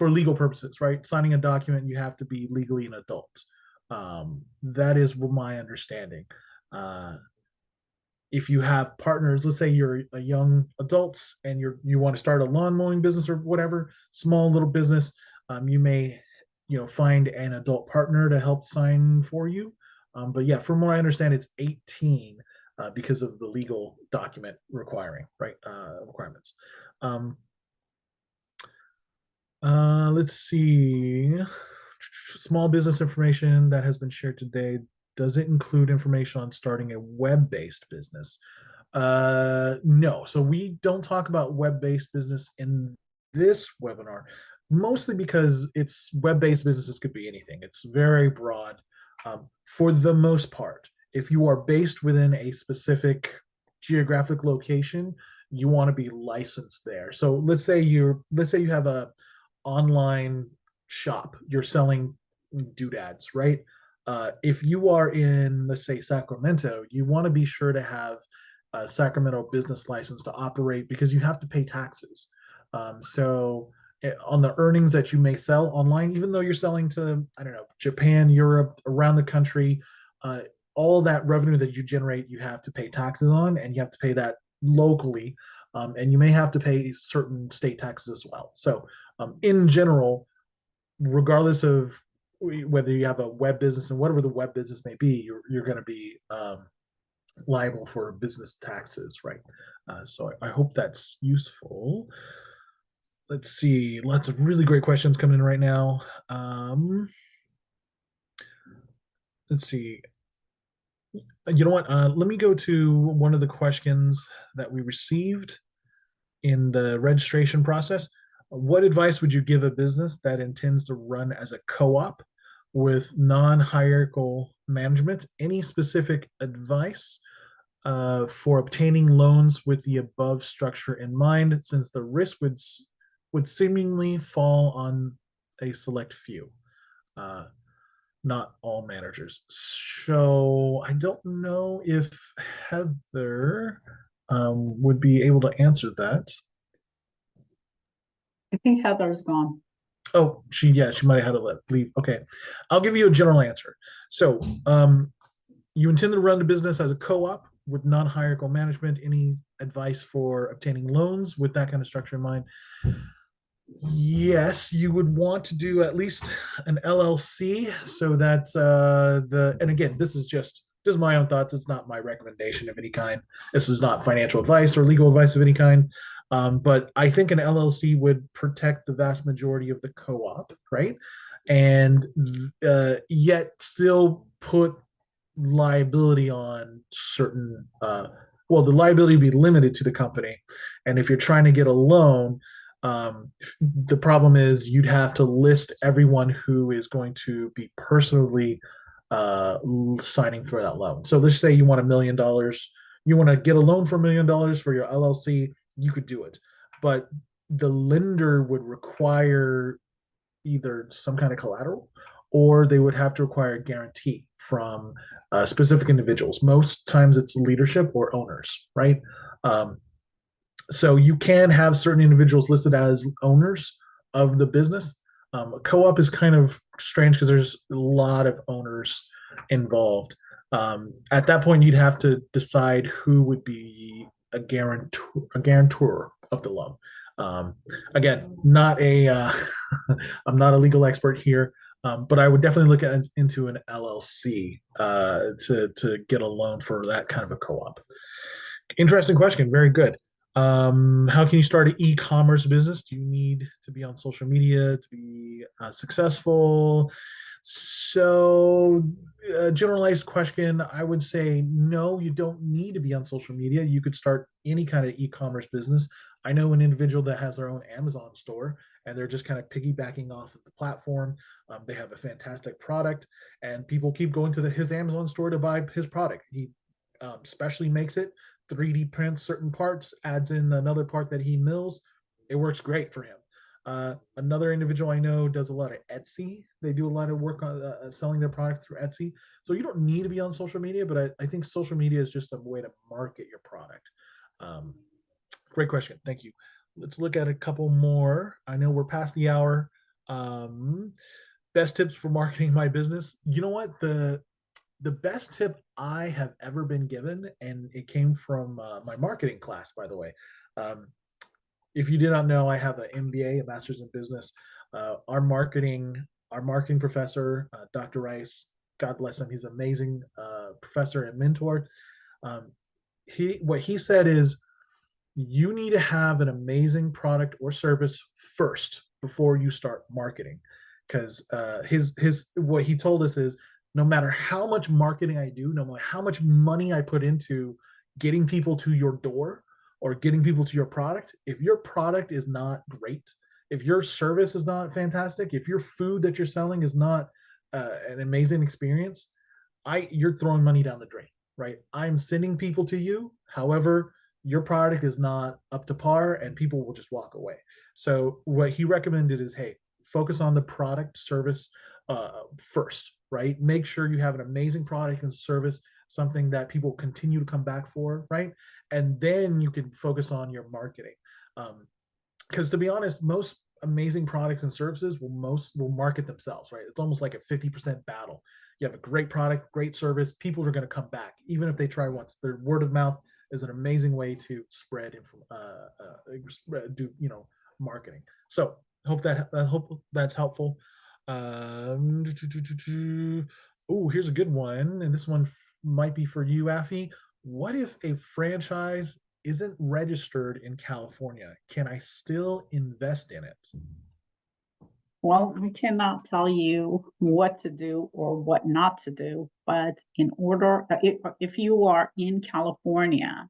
legal purposes, right? Signing a document, you have to be legally an adult. That is my understanding. If you have partners, let's say you're a young adult and you want to start a lawn mowing business or whatever, small little business, you may find an adult partner to help sign for you. But yeah, from what I understand, it's 18 because of the legal document requirements. Let's see. Small business information that has been shared today. Does it include information on starting a web-based business? No. So we don't talk about web-based business in this webinar, mostly because it's web-based businesses could be anything. It's very broad. For the most part, if you are based within a specific geographic location, you want to be licensed there. So let's say you have a online shop, you're selling doodads, right? If you are in, let's say, Sacramento, you want to be sure to have a Sacramento business license to operate because you have to pay taxes. So on the earnings that you may sell online, even though you're selling to, I don't know, Japan, Europe, around the country, uh, all that revenue that you generate, you have to pay taxes on, and you have to pay that locally, and you may have to pay certain state taxes as well. So, in general, regardless of whether you have a web business and whatever the web business may be, you're going to be liable for business taxes, right? So I hope that's useful. Let's see, lots of really great questions coming in right now. Let's see. You know what? Let me go to one of the questions that we received in the registration process. What advice would you give a business that intends to run as a co-op with non-hierarchical management? Any specific advice for obtaining loans with the above structure in mind, since the risk would seemingly fall on a select few, not all managers. So I don't know if Heather would be able to answer that. I think Heather's gone. Oh, she might have had to leave. Okay, I'll give you a general answer. So, you intend to run the business as a co-op with non-hierarchical management. Any advice for obtaining loans with that kind of structure in mind? Yes, you would want to do at least an LLC so that and again, this is my own thoughts. It's not my recommendation of any kind. This is not financial advice or legal advice of any kind. But I think an LLC would protect the vast majority of the co-op, right? And yet still put liability on certain well, the liability would be limited to the company. And if you're trying to get a loan, the problem is you'd have to list everyone who is going to be personally signing for that loan. So let's say you want $1 million, you want to get a loan for $1 million for your LLC, you could do it, but the lender would require either some kind of collateral, or they would have to require a guarantee from specific individuals. Most times it's leadership or owners, right? So you can have certain individuals listed as owners of the business. A co-op is kind of strange because there's a lot of owners involved. At that point, you'd have to decide who would be a guarantor of the loan. Again, not a I'm not a legal expert here, but I would definitely look into an LLC to get a loan for that kind of a co-op. Interesting question. Very good. How can you start an e-commerce business? Do you need to be on social media to be successful? So, generalized question, I would say no, you don't need to be on social media. You could start any kind of e-commerce business. I know an individual that has their own Amazon store, and they're just kind of piggybacking off of the platform. They have a fantastic product, and people keep going to his Amazon store to buy his product. He specially makes it, 3D prints certain parts, adds in another part that he mills. It works great for him. Another individual I know does a lot of Etsy. They do a lot of work on selling their product through Etsy. So you don't need to be on social media, but I think social media is just a way to market your product. Great question. Thank you. Let's look at a couple more. I know we're past the hour. Best tips for marketing my business. You know what? The best tip I have ever been given, and it came from my marketing class, by the way. If you did not know, I have an MBA, a master's in business. Our marketing professor, Dr. Rice, God bless him, he's an amazing professor and mentor. What he said is, you need to have an amazing product or service first before you start marketing, because his what he told us is, no matter how much marketing I do, no matter how much money I put into getting people to your door or getting people to your product, if your product is not great, if your service is not fantastic, if your food that you're selling is not an amazing experience, you're throwing money down the drain, right? I'm sending people to you. However, your product is not up to par and people will just walk away. So what he recommended is, hey, focus on the product service first, right? Make sure you have an amazing product and service, something that people continue to come back for, right? And then you can focus on your marketing. Because to be honest, most amazing products and services will market themselves, right? It's almost like a 50% battle. You have a great product, great service, people are going to come back even if they try once. Their word of mouth is an amazing way to do marketing. So hope that's helpful. Um, oh, here's a good one, and this one might be for you, Afi. What if a franchise isn't registered in California? Can I still invest in it? Well, I cannot tell you what to do or what not to do, but in order, if you are in California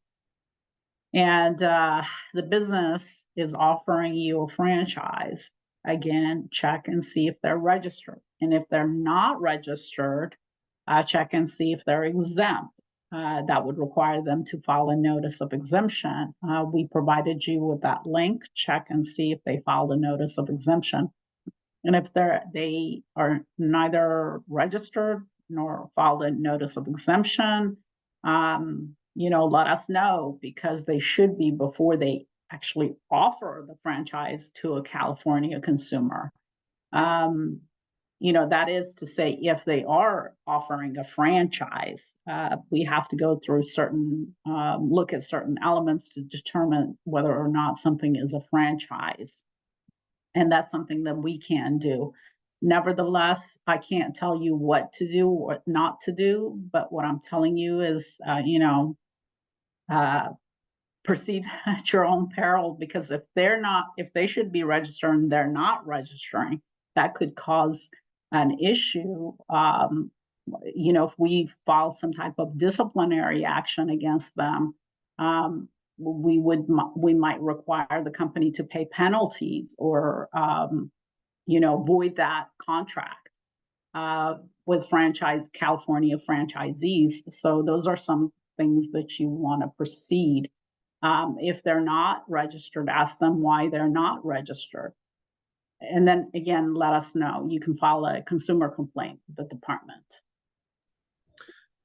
and the business is offering you a franchise, again, check and see if they're registered. And if they're not registered, check and see if they're exempt. That would require them to file a notice of exemption. We provided you with that link. Check and see if they filed a notice of exemption. And if they are neither registered nor filed a notice of exemption, let us know, because they should be before they actually offer the franchise to a California consumer. That is to say, if they are offering a franchise, we have to go through look at certain elements to determine whether or not something is a franchise. And that's something that we can do. Nevertheless, I can't tell you what to do or what not to do, but what I'm telling you is, uh, proceed at your own peril, because if they should be registering, they're not registering, that could cause an issue. If we file some type of disciplinary action against them, we might require the company to pay penalties or void that contract with California franchisees. So those are some things that you want to proceed. If they're not registered, ask them why they're not registered. And then again, let us know. You can file a consumer complaint with the department.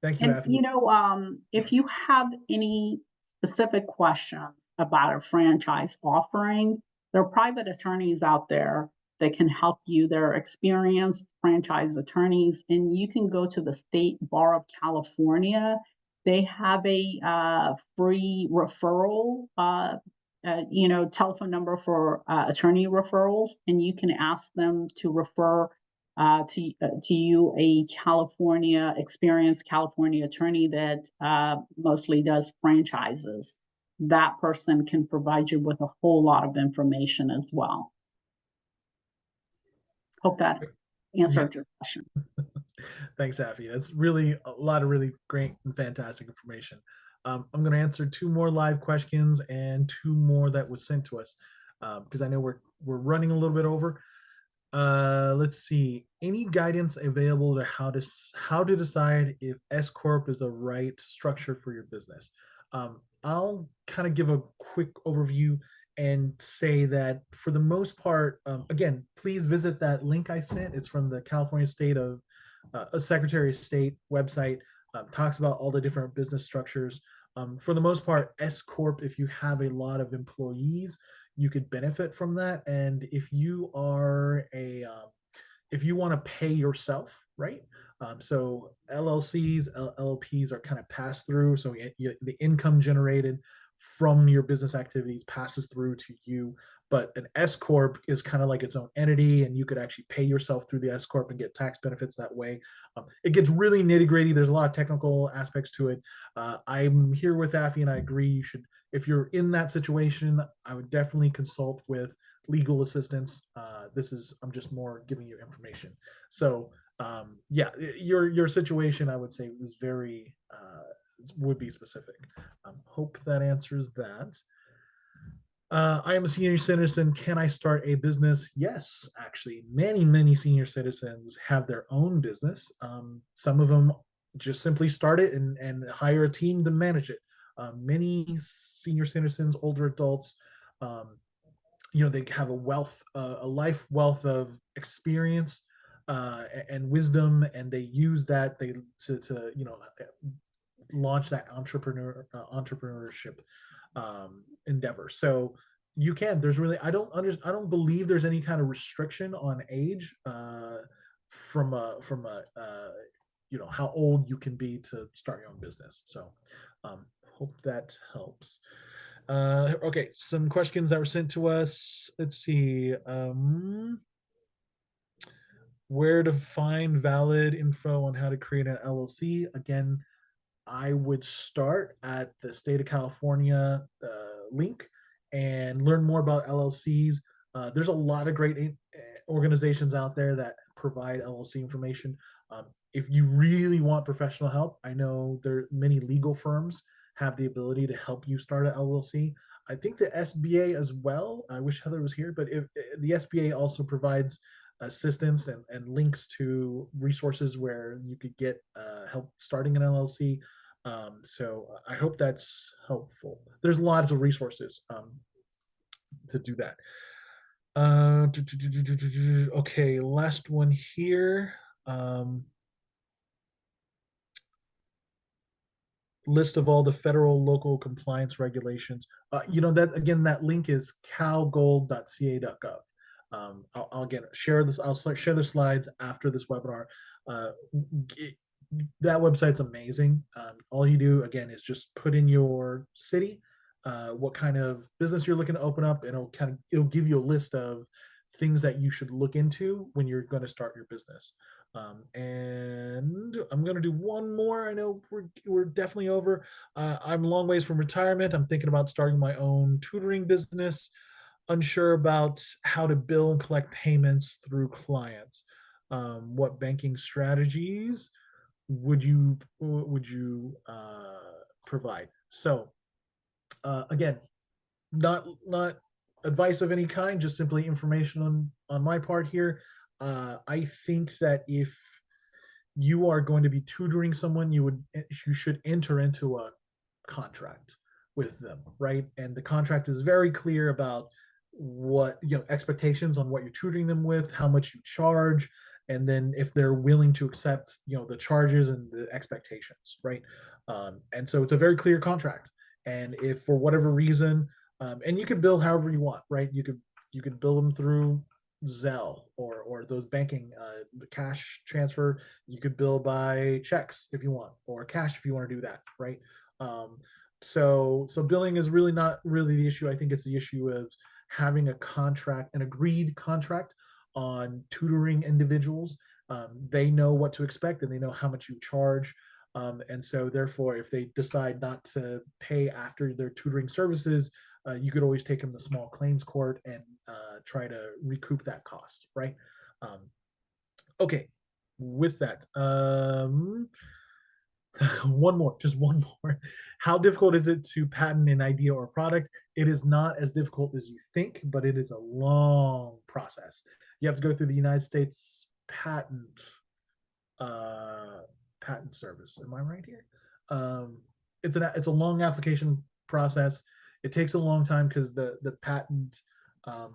Thank you, And Afi. if you have any specific questions about a franchise offering, there are private attorneys out there that can help you. They're experienced franchise attorneys, and you can go to the State Bar of California. They have a free referral, telephone number for attorney referrals, and you can ask them to refer to you a experienced California attorney that mostly does franchises. That person can provide you with a whole lot of information as well. Hope that answered your question. Thanks, Afi. That's really a lot of really great and fantastic information. I'm going to answer two more live questions and two more that was sent to us because I know we're running a little bit over. Let's see. Any guidance available to how to decide if S corp is the right structure for your business? I'll kind of give a quick overview and say that for the most part, again, please visit that link I sent. It's from the California State of Secretary of State website. Talks about all the different business structures. For the most part, S corp, if you have a lot of employees, you could benefit from that. And if you are if you want to pay yourself, right? So LLCs, LLPs are kind of pass through. So the income generated from your business activities passes through to you. But an S corp is kind of like its own entity, and you could actually pay yourself through the S corp and get tax benefits that way. It gets really nitty gritty. There's a lot of technical aspects to it. I'm here with Afi, and I agree. You should, if you're in that situation, I would definitely consult with legal assistance. I'm just more giving you information. So yeah, your situation, I would say, is very would be specific. Hope that answers that. I am a senior citizen. Can I start a business? Yes, actually, many senior citizens have their own business. Some of them just simply start it and hire a team to manage it. Many senior citizens, older adults, they have a life wealth of experience and wisdom, and they use that to launch that entrepreneurship endeavor. So You can. There's really I don't believe there's any kind of restriction on age from a how old you can be to start your own business. So hope that helps. Okay, some questions that were sent to us. Let's see. Where to find valid info on how to create an LLC. Again, I would start at the state of California link and learn more about LLCs. There's a lot of great organizations out there that provide LLC information. If you really want professional help, I know there many legal firms have the ability to help you start an LLC. I think the SBA as well. I wish Heather was here, but if the SBA also provides assistance and links to resources where you could get help starting an LLC. So I hope that's helpful. There's lots of resources to do that. Okay, last one here. List of all the federal local compliance regulations. That again, that link is calgold.ca.gov. I'll again share this. I'll share the slides after this webinar. Uh, that website's amazing. All you do again is just put in your city, what kind of business you're looking to open up, and it'll give you a list of things that you should look into when you're going to start your business. And I'm going to do one more. I know we're definitely over. I'm a long ways from retirement. I'm thinking about starting my own tutoring business. Unsure about how to bill and collect payments through clients. What banking strategies would you provide? So again, not advice of any kind, just simply information on my part here. I think that if you are going to be tutoring someone, you should enter into a contract with them, right? And the contract is very clear about what expectations on what you're tutoring them with, how much you charge, and then if they're willing to accept the charges and the expectations, right? And so it's a very clear contract. And if for whatever reason, and you can bill however you want, right? You could bill them through Zelle or those banking cash transfer. You could bill by checks if you want, or cash if you want to do that, right? Um, so billing is really not really the issue. I think it's the issue of having a contract, an agreed contract on tutoring individuals. They know what to expect and they know how much you charge. And so therefore, if they decide not to pay after their tutoring services, you could always take them to small claims court and try to recoup that cost, right? Okay, with that, just one more. How difficult is it to patent an idea or product? It is not as difficult as you think, but it is a long process. You have to go through the United States uh, patent service. Am I right here? It's a long application process. It takes a long time because the patent um,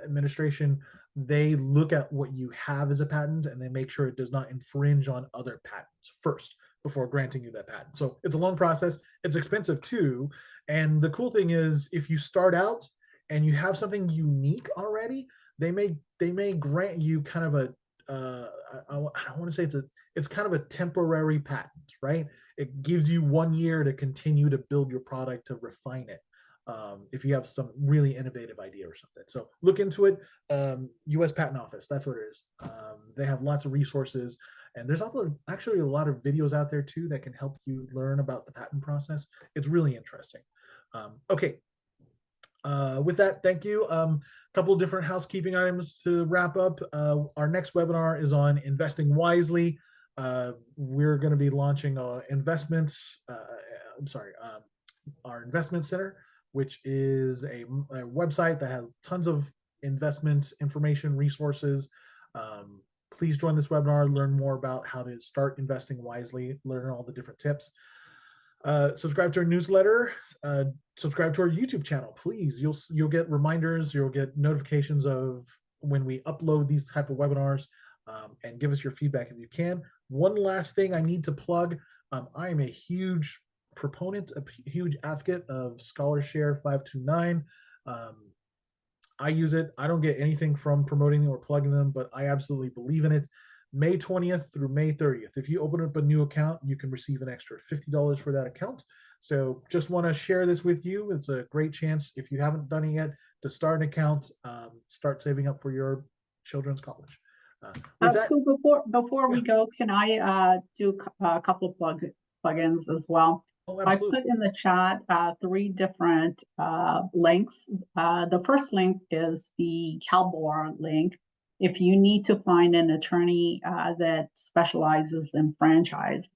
administration, they look at what you have as a patent and they make sure it does not infringe on other patents first before granting you that patent. So it's a long process. It's expensive too. And the cool thing is, if you start out and you have something unique already, they may grant you kind of a I don't want to say it's kind of a temporary patent, right? It gives you 1 year to continue to build your product, to refine it. If you have some really innovative idea or something. So look into it. U.S. Patent Office, that's what it is. They have lots of resources, and there's also actually a lot of videos out there too that can help you learn about the patent process. It's really interesting. Okay. With that, thank you. Couple of different housekeeping items to wrap up. Our next webinar is on investing wisely. We're going to be launching our our investment center, which is a website that has tons of investment information, resources. Please join this webinar, learn more about how to start investing wisely, learn all the different tips. Subscribe to our newsletter, subscribe to our YouTube channel, please. You'll get reminders, you'll get notifications of when we upload these type of webinars, and give us your feedback if you can. One last thing I need to plug. I am a huge proponent, a huge advocate of ScholarShare 529. I use it. I don't get anything from promoting them or plugging them, but I absolutely believe in it. May 20th through May 30th. If you open up a new account, you can receive an extra $50 for that account. So just want to share this with you. It's a great chance, if you haven't done it yet, to start an account, start saving up for your children's college. With that, Cool, before we go, can I do a couple of plugins as well? oh, I absolutely. put in the chat three different links. The first link is the CalBar link. If you need to find an attorney that specializes in franchise,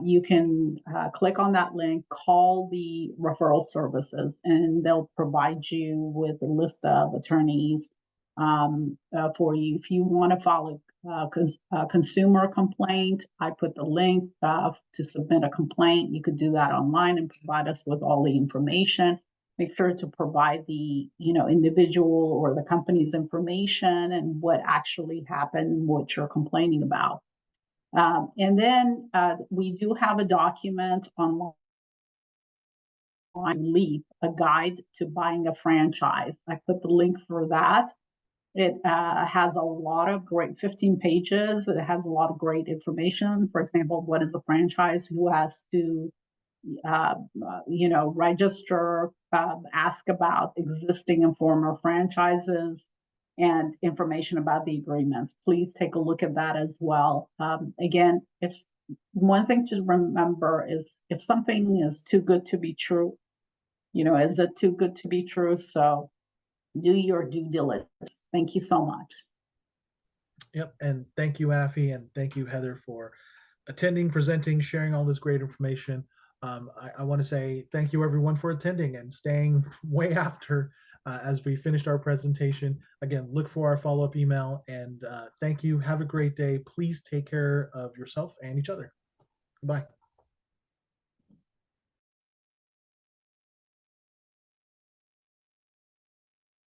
you can click on that link, call the referral services, and they'll provide you with a list of attorneys for you. If you want to file a consumer complaint, I put the link to submit a complaint. You could do that online and provide us with all the information. Make sure to provide the individual or the company's information and what actually happened, what you're complaining about. And then we do have a document online, Leap, a guide to buying a franchise. I put the link for that. It has a lot of great 15 pages. It has a lot of great information. For example, what is a franchise? Who has to, register, ask about existing and former franchises, and information about the agreements. Please take a look at that as well. Again, if one thing to remember is if something is too good to be true, is it too good to be true? So do your due diligence. Thank you so much. Yep. And thank you, Afi, and thank you, Heather, for attending, presenting, sharing all this great information. I want to say thank you, everyone, for attending and staying way after as we finished our presentation. Again, look for our follow-up email, and thank you. Have a great day. Please take care of yourself and each other. Goodbye.